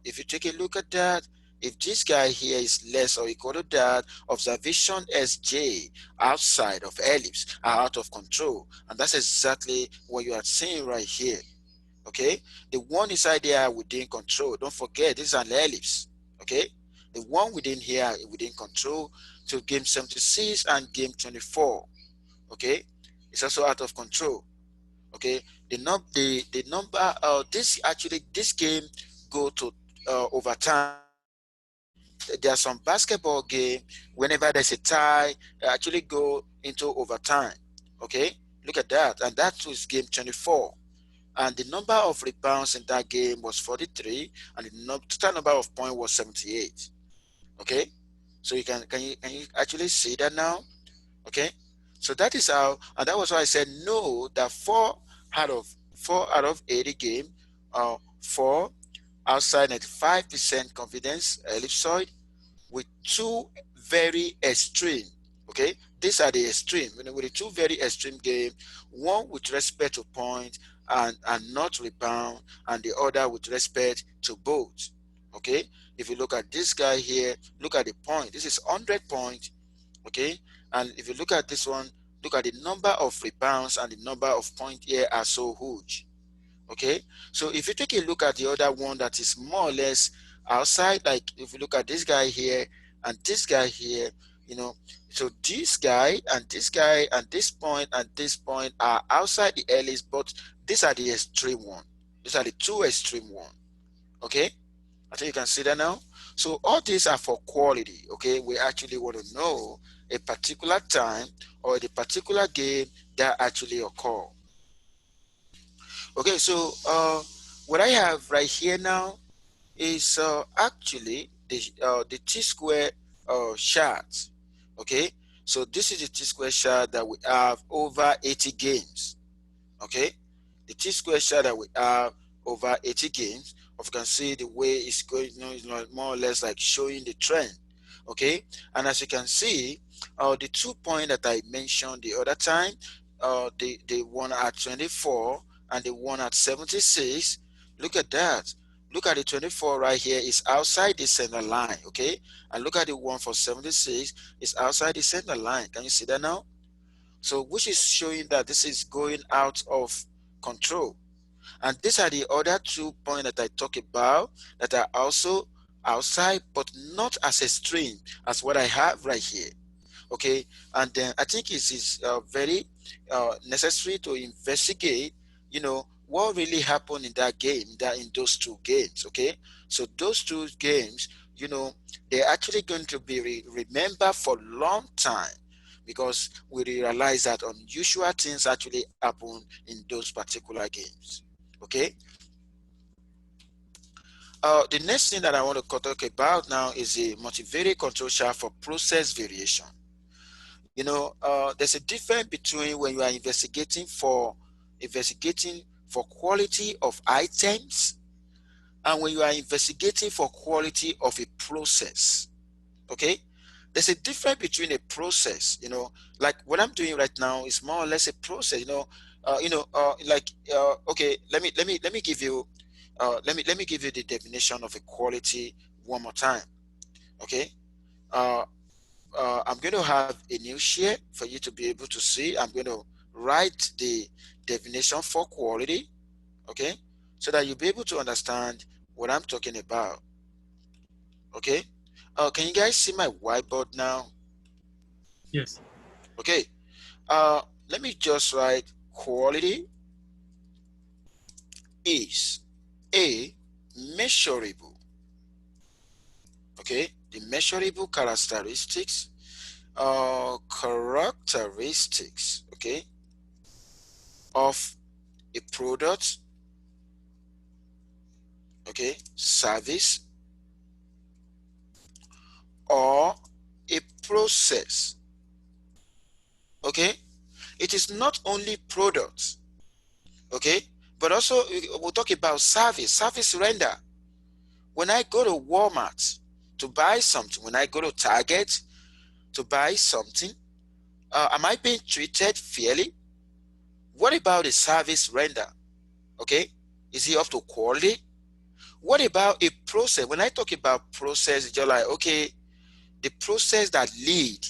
if you take a look at that, if this guy here is less or equal to that, observation SJ outside of ellipse are out of control, and that's exactly what you are seeing right here. Okay, the one inside there within control, don't forget this is an ellipse. Okay, the one within here within control to game 76 and game 24. Okay, it's also out of control. Okay, the number this game go to overtime. Okay, there are some basketball game whenever there's a tie, they actually go into overtime. Okay, look at that, and that was game 24. And the number of rebounds in that game was 43, and the total number of points was 78. Okay, so can you actually see that now? Okay, so that is how, and that was why I said no. That four out of 80 game, four outside 95% confidence ellipsoid with two very extreme. Okay, these are the extreme. With the two very extreme game, one with respect to point and not rebound, and the other with respect to both. Okay, if you look at this guy here, look at the point. This is 100 point. Okay, and if you look at this one, look at the number of rebounds and the number of points here are so huge. Okay, so if you take a look at the other one that is more or less outside, like if you look at this guy here and this guy here, you know, so this guy and this guy and this point are outside the LAs, but these are the extreme one. These are the two extreme one. Okay, I think you can see that now. So all these are for quality. Okay, we actually want to know a particular time or the particular game that actually occur. Okay, so what I have right here now is actually the T-square chart. Okay, so this is the T-square chart that we have over 80 games. Okay, the T-square chart that we have over 80 games. If you can see the way it's going, it's like more or less like showing the trend. Okay, and as you can see, the 2 point that I mentioned the other time, the one at 24 and the one at 76. Look at that. Look at the 24 right here is outside the center line. Okay, and look at the one for 76 is outside the center line. Can you see that now? So which is showing that this is going out of control. And these are the other 2 points that I talk about that are also outside, but not as extreme as what I have right here. Okay, and then I think it is very necessary to investigate, what really happened in that game, that in those two games. Okay, so those two games, they're actually going to be remembered for a long time, because we realize that unusual things actually happen in those particular games. Okay, the next thing that I want to talk about now is a multivariate control chart for process variation. There's a difference between when you are investigating for quality of items, and when you are investigating for quality of a process. Okay, there's a difference between a process. Like what I'm doing right now is more or less a process. Okay, let me give you let me give you the definition of a quality one more time. Okay, uh, I'm going to have a new share for you to be able to see. I'm going to write the definition for quality, okay, so that you'll be able to understand what I'm talking about. Okay, can you guys see my whiteboard now? Yes. Okay, let me just write quality is a measurable, okay, the measurable characteristics, okay, of a product, okay, service, or a process. Okay, it is not only products, okay, but also we'll talk about service render. When I go to Walmart to buy something, when I go to Target to buy something, am I being treated fairly? What about the service render? Okay, is he up to quality? What about a process? When I talk about process, it's just like, okay, the process that lead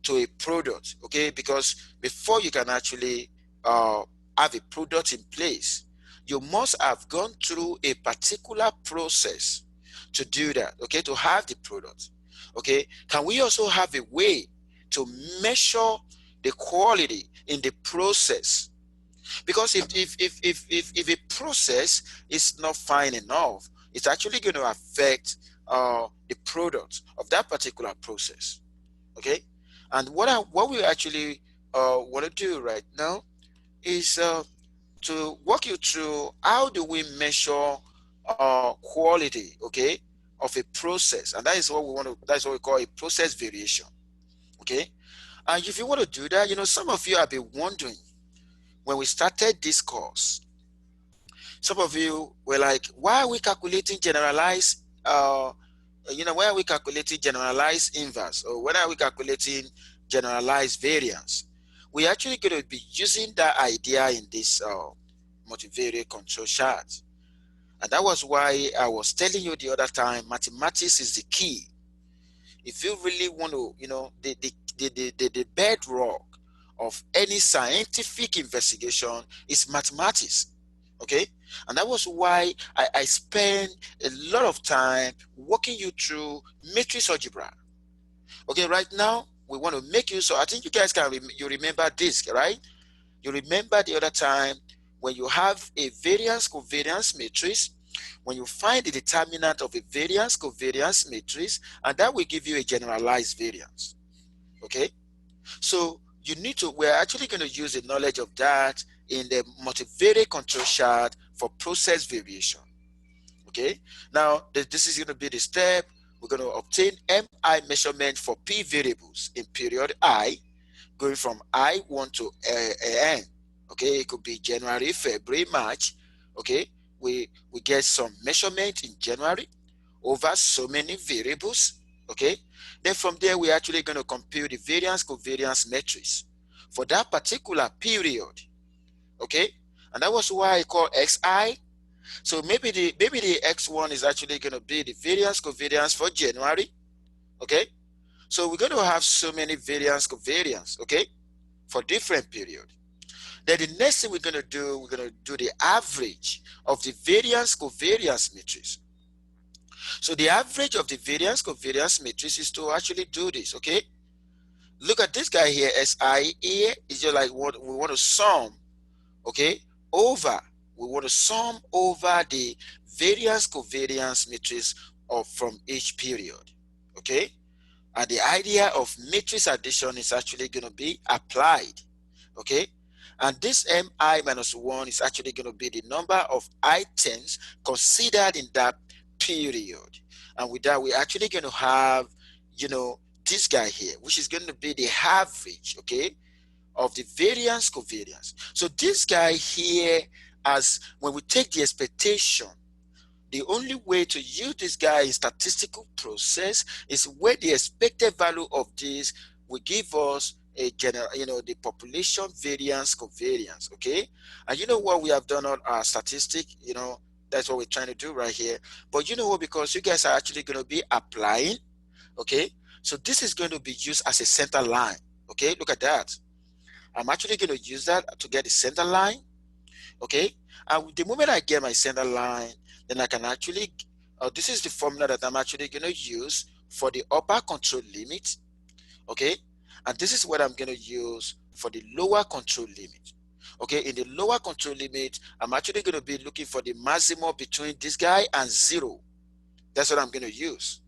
to a product, okay, because before you can actually have a product in place, you must have gone through a particular process to do that, okay, to have the product. Okay, can we also have a way to measure the quality in the process? Because if a process is not fine enough, it's actually going to affect the product of that particular process. Okay, and what we actually want to do right now is to walk you through how do we measure quality, okay, of a process, and that's what we call a process variation. Okay, and if you want to do that, some of you have been wondering, when we started this course, some of you were like, why are we calculating generalized why are we calculating generalized inverse, or when are we calculating generalized variance? We're actually going to be using that idea in this multivariate control chart. And that was why I was telling you the other time, mathematics is the key. If you really want to, the bedrock of any scientific investigation is mathematics. Okay, and that was why I spent a lot of time walking you through matrix algebra. Okay, right now we want to make use. So I think you guys you remember this, right? You remember the other time when you have a variance covariance matrix, when you find the determinant of a variance covariance matrix, and that will give you a generalized variance. Okay, so we're actually going to use the knowledge of that in the multivariate control chart for process variation. Okay, now this is going to be the step. We're going to obtain MI measurement for P variables in period I, going from I1 to N. Okay, it could be January, February, March. Okay, we get some measurement in January over so many variables. Okay, then from there we're actually going to compute the variance covariance matrix for that particular period. Okay, and that was why I call XI. So maybe the X1 is actually going to be the variance covariance for January. Okay, so we're going to have so many variance covariance, okay, for different period. Then the next thing we're going to do the average of the variance covariance matrix. So the average of the variance covariance matrix is to actually do this, okay? Look at this guy here, SI here is just like what we want to sum, okay, over we want to sum over the variance covariance matrix of from each period. Okay, and the idea of matrix addition is actually going to be applied. Okay, and this mi minus 1 is actually going to be the number of items considered in that period. And with that, we're actually going to have, this guy here, which is going to be the average, okay, of the variance covariance. So this guy here, as when we take the expectation, the only way to use this guy in statistical process is where the expected value of this will give us a general, the population variance covariance. Okay, and you know what we have done on our statistic, that's what we're trying to do right here. But you know what, because you guys are actually going to be applying, okay, so this is going to be used as a center line. Okay, look at that. I'm actually going to use that to get the center line. Okay, and the moment I get my center line, then I can actually, this is the formula that I'm actually going to use for the upper control limit. Okay, and this is what I'm going to use for the lower control limit. Okay, in the lower control limit, I'm actually going to be looking for the maximum between this guy and 0. That's what I'm going to use.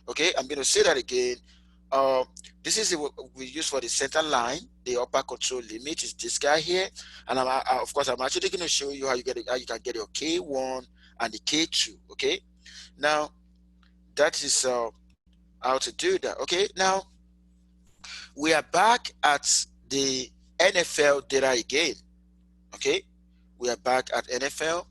Okay, I'm going to say that again. Uh, this is what we use for the center line. The upper control limit is this guy here, and of course, I'm actually going to show you how you get it, how you can get your K1 and the K2. Okay, now that is how to do that. Okay, now we are back at the NFL data again. Okay, we are back at NFL.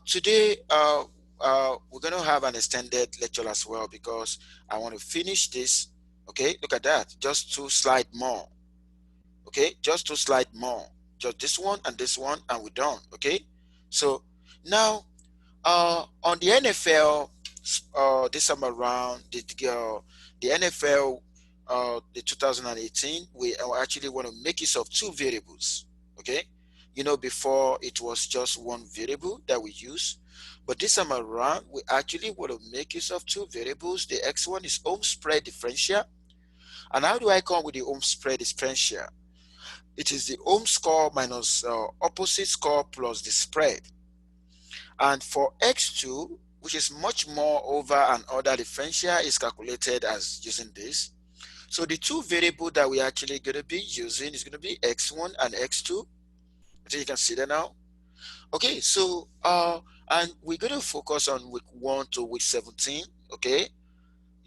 Today, we're going to have an extended lecture as well because I want to finish this. Okay, look at that. Just 2 slides more. Okay, just 2 slides more. Just this one, and we're done. Okay, so now on the NFL, this time around, the NFL, the 2018, we actually want to make use of 2 variables. Okay, before it was just 1 variable that we use, but this time around, we actually want to make use of 2 variables. The x1 is Ohm spread differential. And how do I come with the Ohm spread differential? It is the Ohm score minus opposite score plus the spread. And for x2, which is much more over an order differential, is calculated as using this. So the 2 variables that we're actually going to be using is going to be x1 and x2. I think you can see that now. Okay, so and we're going to focus on week 1 to week 17. Okay,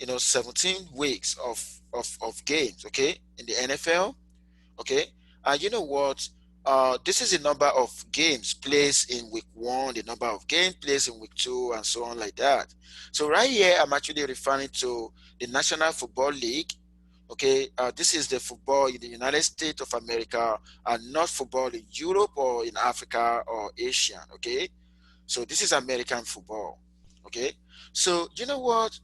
17 weeks of games. Okay, in the NFL. Okay, and you know what? This is the number of games placed in week 1, the number of games placed in week 2, and so on like that. So right here, I'm actually referring to the National Football League. Okay, this is the football in the United States of America, and not football in Europe or in Africa or Asia. Okay, so this is American football. Okay, so you know what?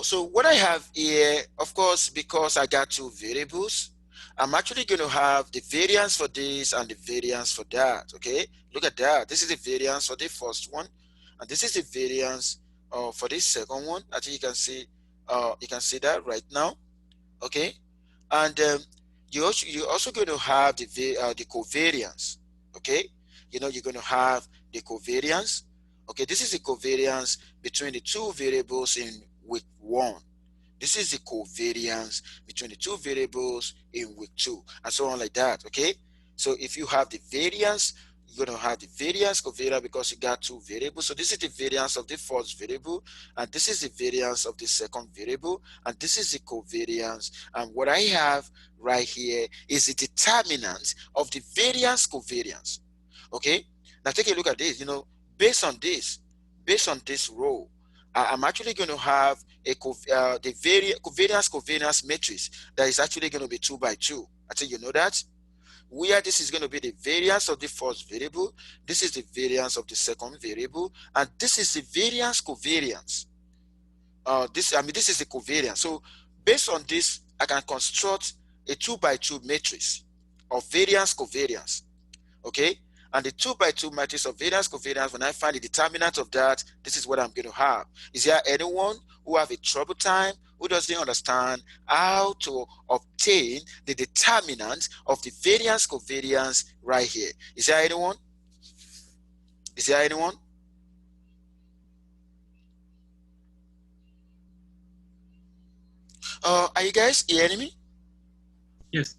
So what I have here, of course, because I got 2 variables, I'm actually going to have the variance for this and the variance for that. Okay, look at that. This is the variance for the first one, and this is the variance for the second one. I think you can see that right now. Okay, and you're also going to have the covariance. Okay, you're going to have the covariance. Okay, this is the covariance between the 2 variables in week 1. This is the covariance between the 2 variables in week 2, and so on like that. Okay, so if you have the variance, you're going to have the variance covariance because you got 2 variables. So this is the variance of the first variable, and this is the variance of the second variable, and this is the covariance. And what I have right here is the determinant of the variance covariance. Okay, now take a look at this. Based on this, role, I'm actually going to have the variance covariance matrix that is actually going to be 2 by 2. I think you know that. Where this is going to be the variance of the first variable, this is the variance of the second variable, and this is the variance covariance. This is the covariance. So based on this, I can construct a 2 by 2 matrix of variance covariance. Okay, and the 2 by 2 matrix of variance covariance, when I find the determinant of that, this is what I'm going to have. Is there anyone who have a trouble time who doesn't understand how to obtain the determinant of the variance covariance right here? Is there anyone? Is there anyone? Are you guys hearing me? Yes.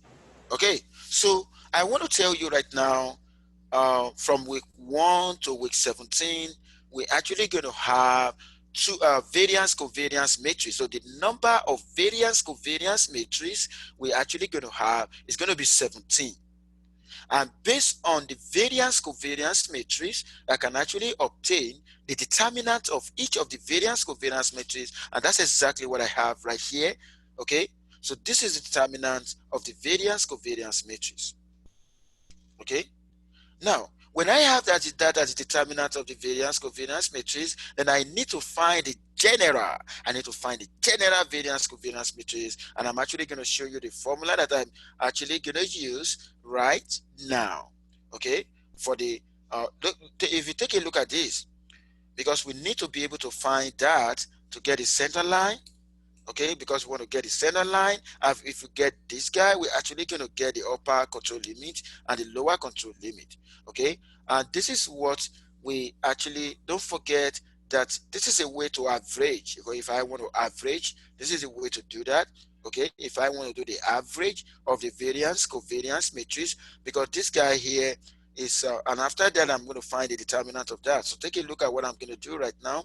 Okay, so I want to tell you right now, from week 1 to week 17, we're actually going to have two variance covariance matrix. So the number of variance covariance matrix we're actually going to have is going to be 17. And based on the variance covariance matrix, I can actually obtain the determinant of each of the variance covariance matrix, and that's exactly what I have right here. Okay, so this is the determinant of the variance covariance matrix. Okay, now when I have that as the determinant of the variance covariance matrix, then I need to find the general. I need to find the general variance covariance matrix, and I'm actually going to show you the formula that I'm actually going to use right now. Okay, for the look, if you take a look at this, because we need to be able to find that to get the center line. Okay, because we want to get the center line. And if we get this guy, we're actually going to get the upper control limit and the lower control limit. Okay, and this is what we actually don't forget, that this is a way to average. If I want to average, this is a way to do that. Okay, if I want to do the average of the variance covariance matrix, because this guy here is and after that I'm going to find the determinant of that. So take a look at what I'm going to do right now.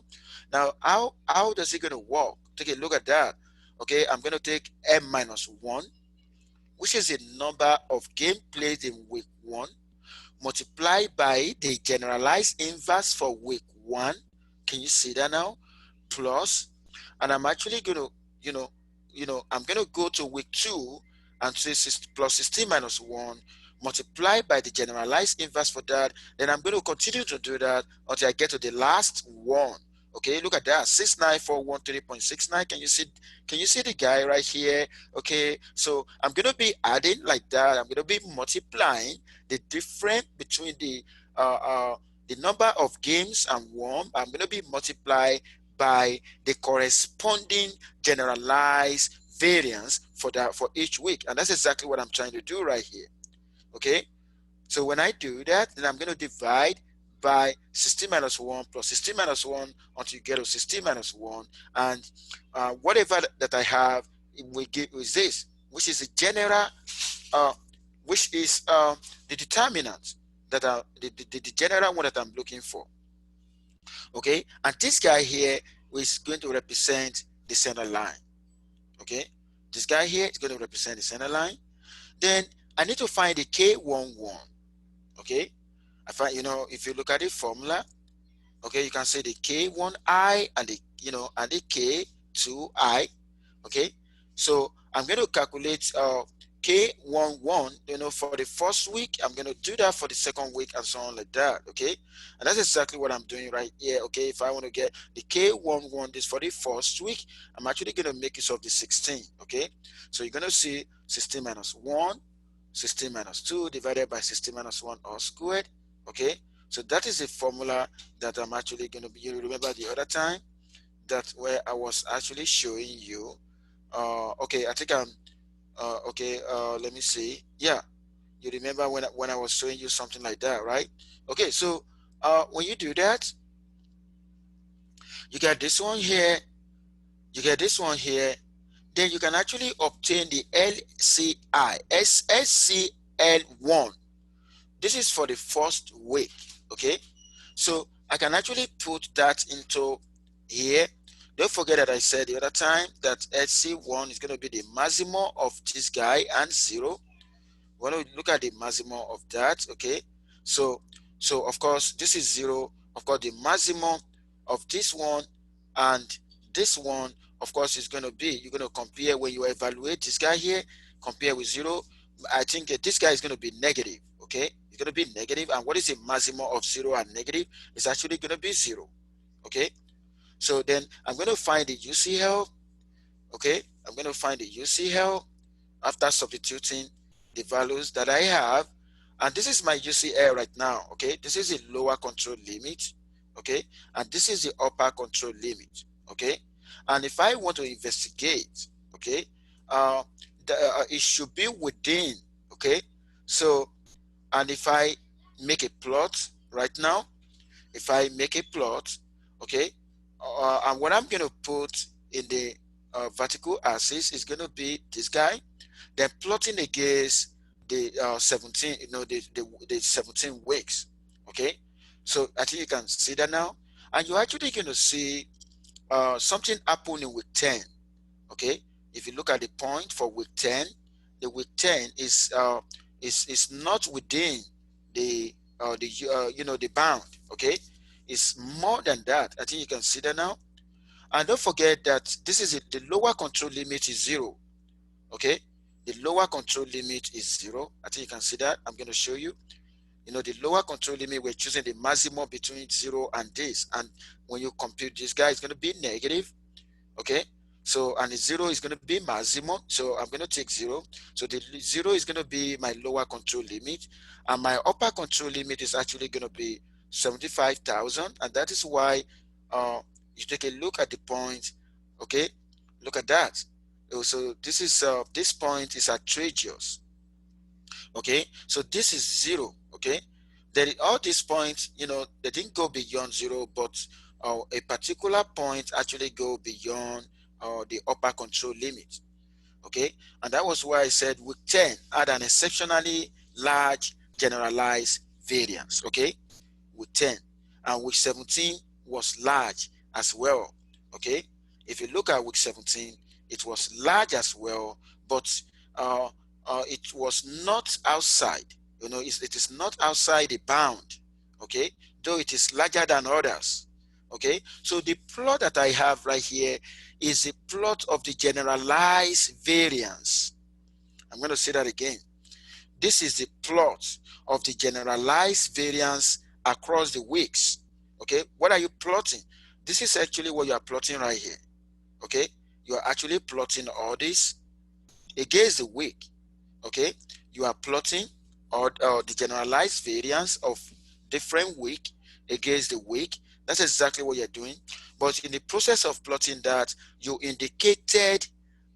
Now, how does it going to work? Take a look at that. Okay, I'm going to take m minus 1, which is the number of game played in week 1, multiplied by the generalized inverse for week 1. Can you see that now? Plus, and I'm actually going to, you know, I'm going to go to week 2 and say plus 16 minus 1 multiplied by the generalized inverse for that. Then I'm going to continue to do that until I get to the last one. Okay, look at that, 69413.69. Can you see the guy right here? Okay, so I'm going to be adding like that. I'm going to be multiplying the difference between uh, uh, the number of games and won. I'm going to be multiplied by the corresponding generalized variance for that for each week, and that's exactly what I'm trying to do right here. Okay, so when I do that, then I'm going to divide by 16 minus 1 plus 16 minus 1 until you get to 16 minus 1, and whatever that I have, it will give is this, which is the general, uh, which is the determinant that the general one that I'm looking for. Okay, and this guy here is going to represent the center line. Okay, this guy here is going to represent the center line. Then I need to find the K11. Okay, I find, if you look at the formula, okay, you can say the K1I and the, and the K2I. Okay, so I'm going to calculate K11, for the first week. I'm going to do that for the second week and so on like that. Okay, and that's exactly what I'm doing right here. Okay, if I want to get the K11 this for the first week, I'm actually going to make use of the 16. Okay, so you're going to see 16 minus 1, 16 minus 2 divided by 16 minus 1 all squared. Okay, so that is a formula that I'm actually going to be. You remember the other time that where I was actually showing you. Okay, I think I'm. Okay, let me see. Yeah, you remember when I was showing you something like that, right? Okay, so when you do that, you get this one here. You get this one here. Then you can actually obtain the LCI, SCL1. This is for the first week. Okay, so I can actually put that into here. Don't forget that I said the other time that SC1 is going to be the maximum of this guy and 0. When we look at the maximum of that, okay, so of course this is 0. Of course the maximum of this one and this one, of course, is going to be, you're going to compare when you evaluate this guy here, compare with 0. I think this guy is going to be negative. Okay, it's going to be negative. And what is the maximum of 0 and negative? It's actually going to be 0. Okay, so then I'm going to find the UCL. Okay, I'm going to find the UCL after substituting the values that I have. And this is my UCL right now. Okay, this is the lower control limit. Okay, and this is the upper control limit. Okay, And if I want to investigate, okay, it should be within, okay. So, and if I make a plot right now, if I make a plot, okay, and what I'm going to put in the vertical axis is going to be this guy, then plotting against the 17, the 17 weeks, okay. So I think you can see that now, and you're actually going to see something happening with 10, okay. If you look at the point for week 10, the week 10 is not within the bound, okay. It's more than that. I think you can see that now. And don't forget that this is the lower control limit is 0, okay. The lower control limit is 0. I think you can see that. I'm going to show you. The lower control limit, we're choosing the maximum between 0 and this, and when you compute this guy, it's going to be negative, okay. So, and the 0 is going to be maximum, so I'm going to take 0. So the 0 is going to be my lower control limit, and my upper control limit is actually going to be 75,000, and that is why you take a look at the point, okay. Look at that. So this point is at radius, okay. So this is 0, okay. All these points, they didn't go beyond 0, but a particular point actually go beyond the upper control limit, okay. And that was why I said week 10 had an exceptionally large generalized variance, okay. Week 10, and week 17 was large as well, okay. If you look at week 17, it was large as well, but uh, it was not outside, it is not outside the bound, okay, though it is larger than others, okay. So the plot that I have right here is a plot of the generalized variance. I'm going to say that again. This is the plot of the generalized variance across the weeks. Okay, what are you plotting? This is actually what you are plotting right here. Okay, you are actually plotting all this against the week. Okay, you are plotting or the generalized variance of different week against the week. That's exactly what you're doing. But in the process of plotting that, you indicated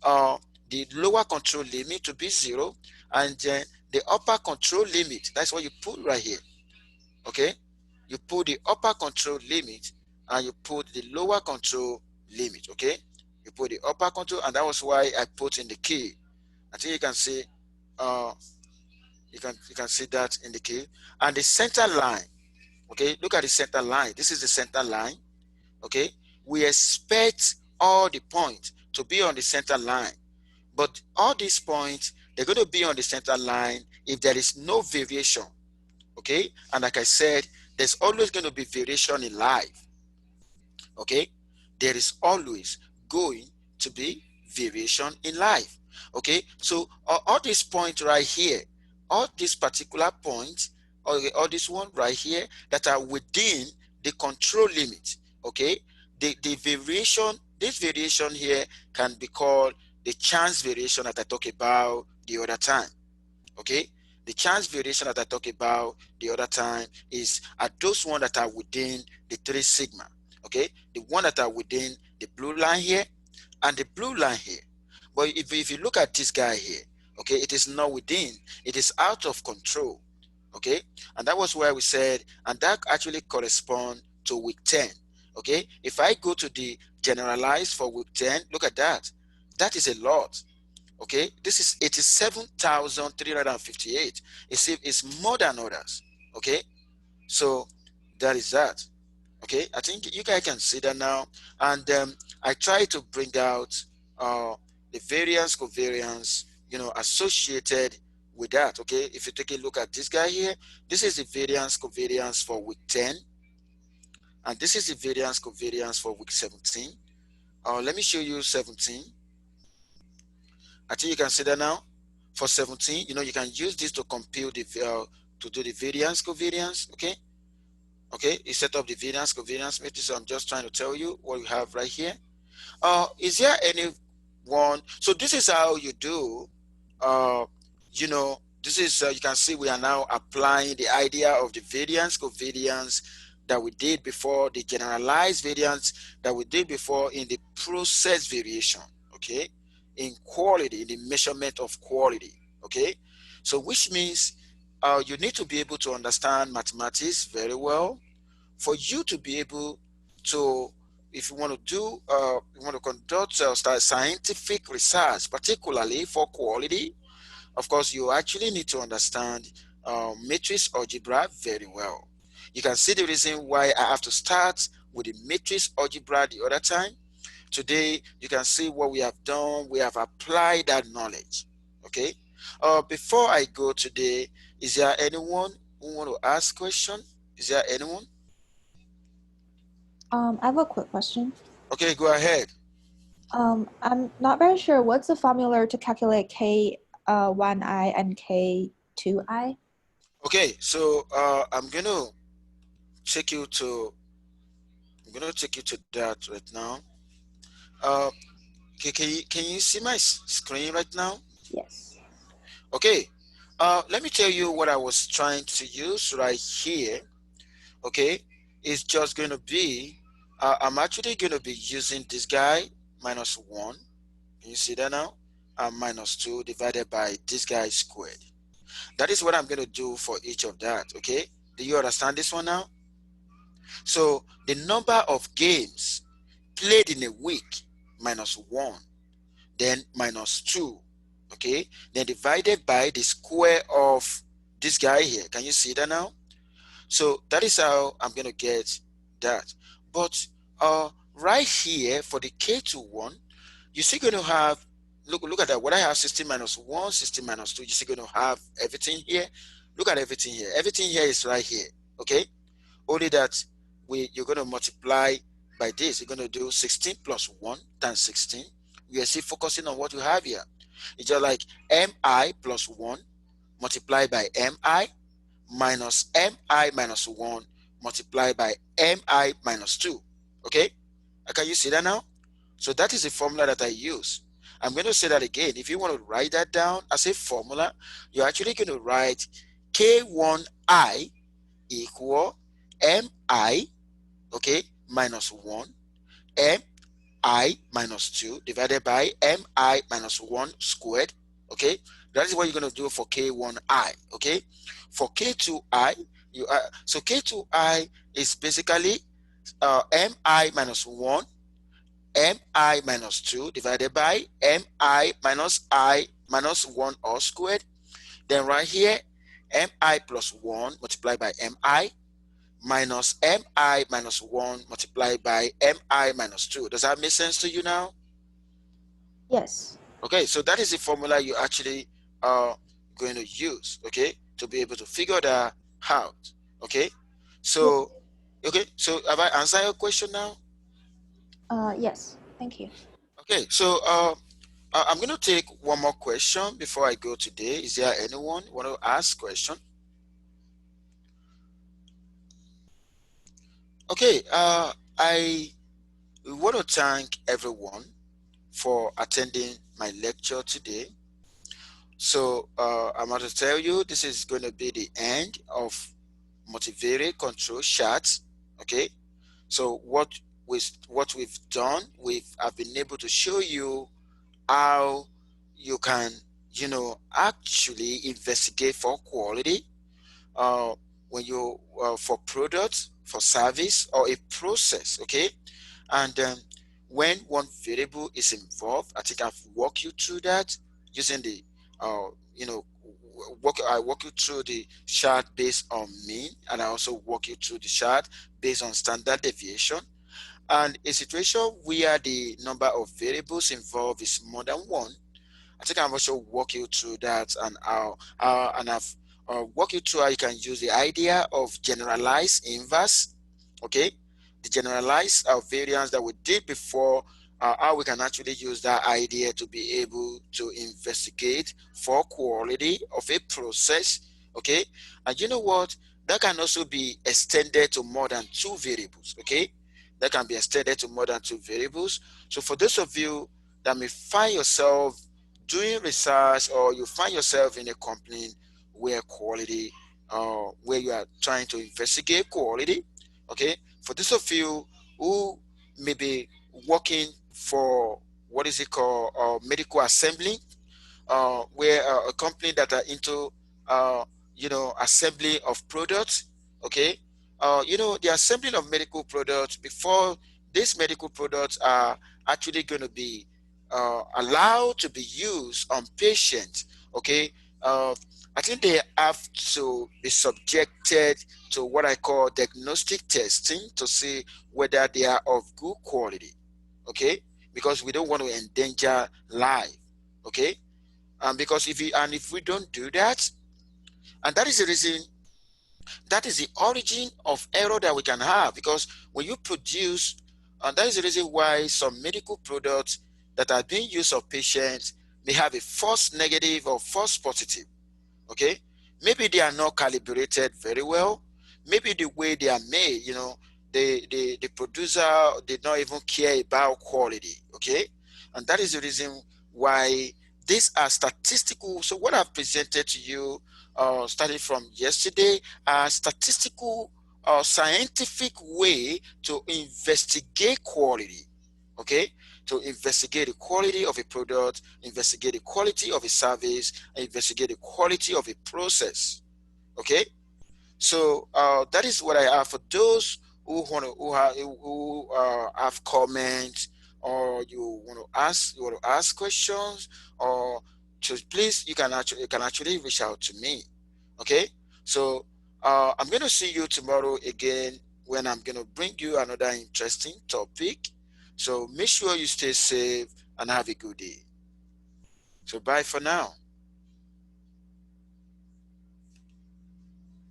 uh, the lower control limit to be 0, and the upper control limit, that's what you put right here, okay. You put the upper control limit and you put the lower control limit, okay. You put the upper control, and that was why I put in the key. I think you can see uh, you can see that in the key. And the center line, okay, look at the center line. This is the center line, okay. We expect all the points to be on the center line, but all these points, they're going to be on the center line if there is no variation, okay. And like I said, there's always going to be variation in life, okay. There is always going to be variation in life, okay. So all these points right here, all these particular points, all this one right here that are within the control limit, okay. The variation, this variation here can be called the chance variation that I talked about the other time, okay. The chance variation that I talked about the other time are those ones that are within the 3 sigma, okay. The one that are within the blue line here and the blue line here. But if you look at this guy here, okay, it is not within, it is out of control, okay. And that was where we said, and that actually correspond to week 10, okay. If I go to the generalized for week 10, look at that. That is a lot. Okay, this is 87,358. It's more than others. Okay, so that is that. Okay, I think you guys can see that now. And I try to bring out the variance covariance, associated with that. Okay, if you take a look at this guy here, this is the variance covariance for week 10, and this is the variance covariance for week 17. Let me show you 17. I think you can see that now. For 17, you can use this to compute to do the variance covariance. Okay. Okay. You set up the variance covariance matrix. So I'm just trying to tell you what we have right here. Is there any one? So this is how you do, uh, this is, you can see we are now applying the idea of the variance covariance that we did before, the generalized variance that we did before in the process variation, okay, in quality, in the measurement of quality, okay. So which means you need to be able to understand mathematics very well for you to be able to, if you want to do, you want to conduct scientific research, particularly for quality, of course, you actually need to understand matrix algebra very well. You can see the reason why I have to start with the matrix algebra the other time. Today, you can see what we have done. We have applied that knowledge. Okay. Before I go today, is there anyone who want to ask question? Is there anyone? I have a quick question. Okay, go ahead. I'm not very sure what's the formula to calculate K1I and K2I? Okay, so take you to I'm gonna take you to that right now. Uh, can you see my screen right now? Yes. Okay. Let me tell you what I was trying to use right here. Okay, it's just going to be. I'm actually going to be using this guy minus one. Can you see that now? Minus two divided by this guy squared. That is what I'm going to do for each of that. Okay. Do you understand this one now? So the number of games played in a week minus one, then minus 2, okay, then divided by the square of this guy here. Can you see that now? So that is how I'm going to get that. But right here for the K21, you're still going to have, look at that. What I have 16 minus 1, 16 minus 2, you're still going to have everything here. Look at everything here. Everything here is right here, okay? Only that you're going to multiply by this. You're going to do 16 plus 1 times 16. We are still focusing on what you have here. It's just like mi plus 1 multiplied by mi minus mi minus 1 multiplied by mi minus 2. Okay? Can you see that now? So that is the formula that I use. I'm going to say that again. If you want to write that down as a formula, you're actually going to write K1I equal mi, okay, minus 1, mi minus 2 divided by mi minus 1 squared, okay. That is what you're going to do for K1I, okay. For K2I, so K2I is basically mi minus 1, mi minus 2 divided by mi minus I minus 1 all squared. Then right here, mi plus 1 multiplied by mi minus mi minus 1 multiplied by mi minus 2. Does that make sense to you now? Yes. Okay, so that is the formula you actually are going to use, okay, to be able to figure that out, okay? Yes. So, okay, so have I answered your question now? Yes. Thank you. Okay, so I'm going to take one more question before I go today. Is there anyone want to ask question? Okay, I want to thank everyone for attending my lecture today. So I'm going to tell you this is going to be the end of multivariate control charts. Okay. So what we've done, I've been able to show you how you can, actually investigate for quality uh, when you for product, for service, or a process. Okay. And when one variable is involved, I think I've walked you through that using the, you know, I walk you through the chart based on mean, and I also walk you through the chart based on standard deviation. And a situation where the number of variables involved is more than one, I think I've also walk you through that, and I've walk you through how you can use the idea of generalized inverse, okay? The generalized variance that we did before, how we can actually use that idea to be able to investigate for quality of a process, okay? And you know what? That can also be extended to more than two variables, okay? That can be extended to more than two variables. So for those of you that may find yourself doing research, or you find yourself in a company where quality, where you are trying to investigate quality, Okay, for those of you who may be working for what is it called, medical assembly, where a company that are into uh, assembly of products. Okay, the assembling of medical products, before these medical products are actually going to be allowed to be used on patients. Okay, uh, I think they have to be subjected to what I call diagnostic testing to see whether they are of good quality. Okay, because we don't want to endanger life. Okay, because if we don't do that, and that is the reason, that is the origin of error that we can have, because when you produce, and that is the reason why some medical products that are being used on patients may have a false negative or false positive. Okay, maybe they are not calibrated very well, maybe the way they are made, the producer did not even care about quality. Okay, and that is the reason why these are statistical. So what I've presented to you, starting from yesterday, are statistical, scientific way to investigate quality. Okay, to investigate the quality of a product, investigate the quality of a service, and investigate the quality of a process. Okay, so that is what I have for those who want to have comments, or you want to ask questions, or just please, you can actually reach out to me. Okay, so I'm going to see you tomorrow again, when I'm going to bring you another interesting topic. So make sure you stay safe and have a good day. So bye for now.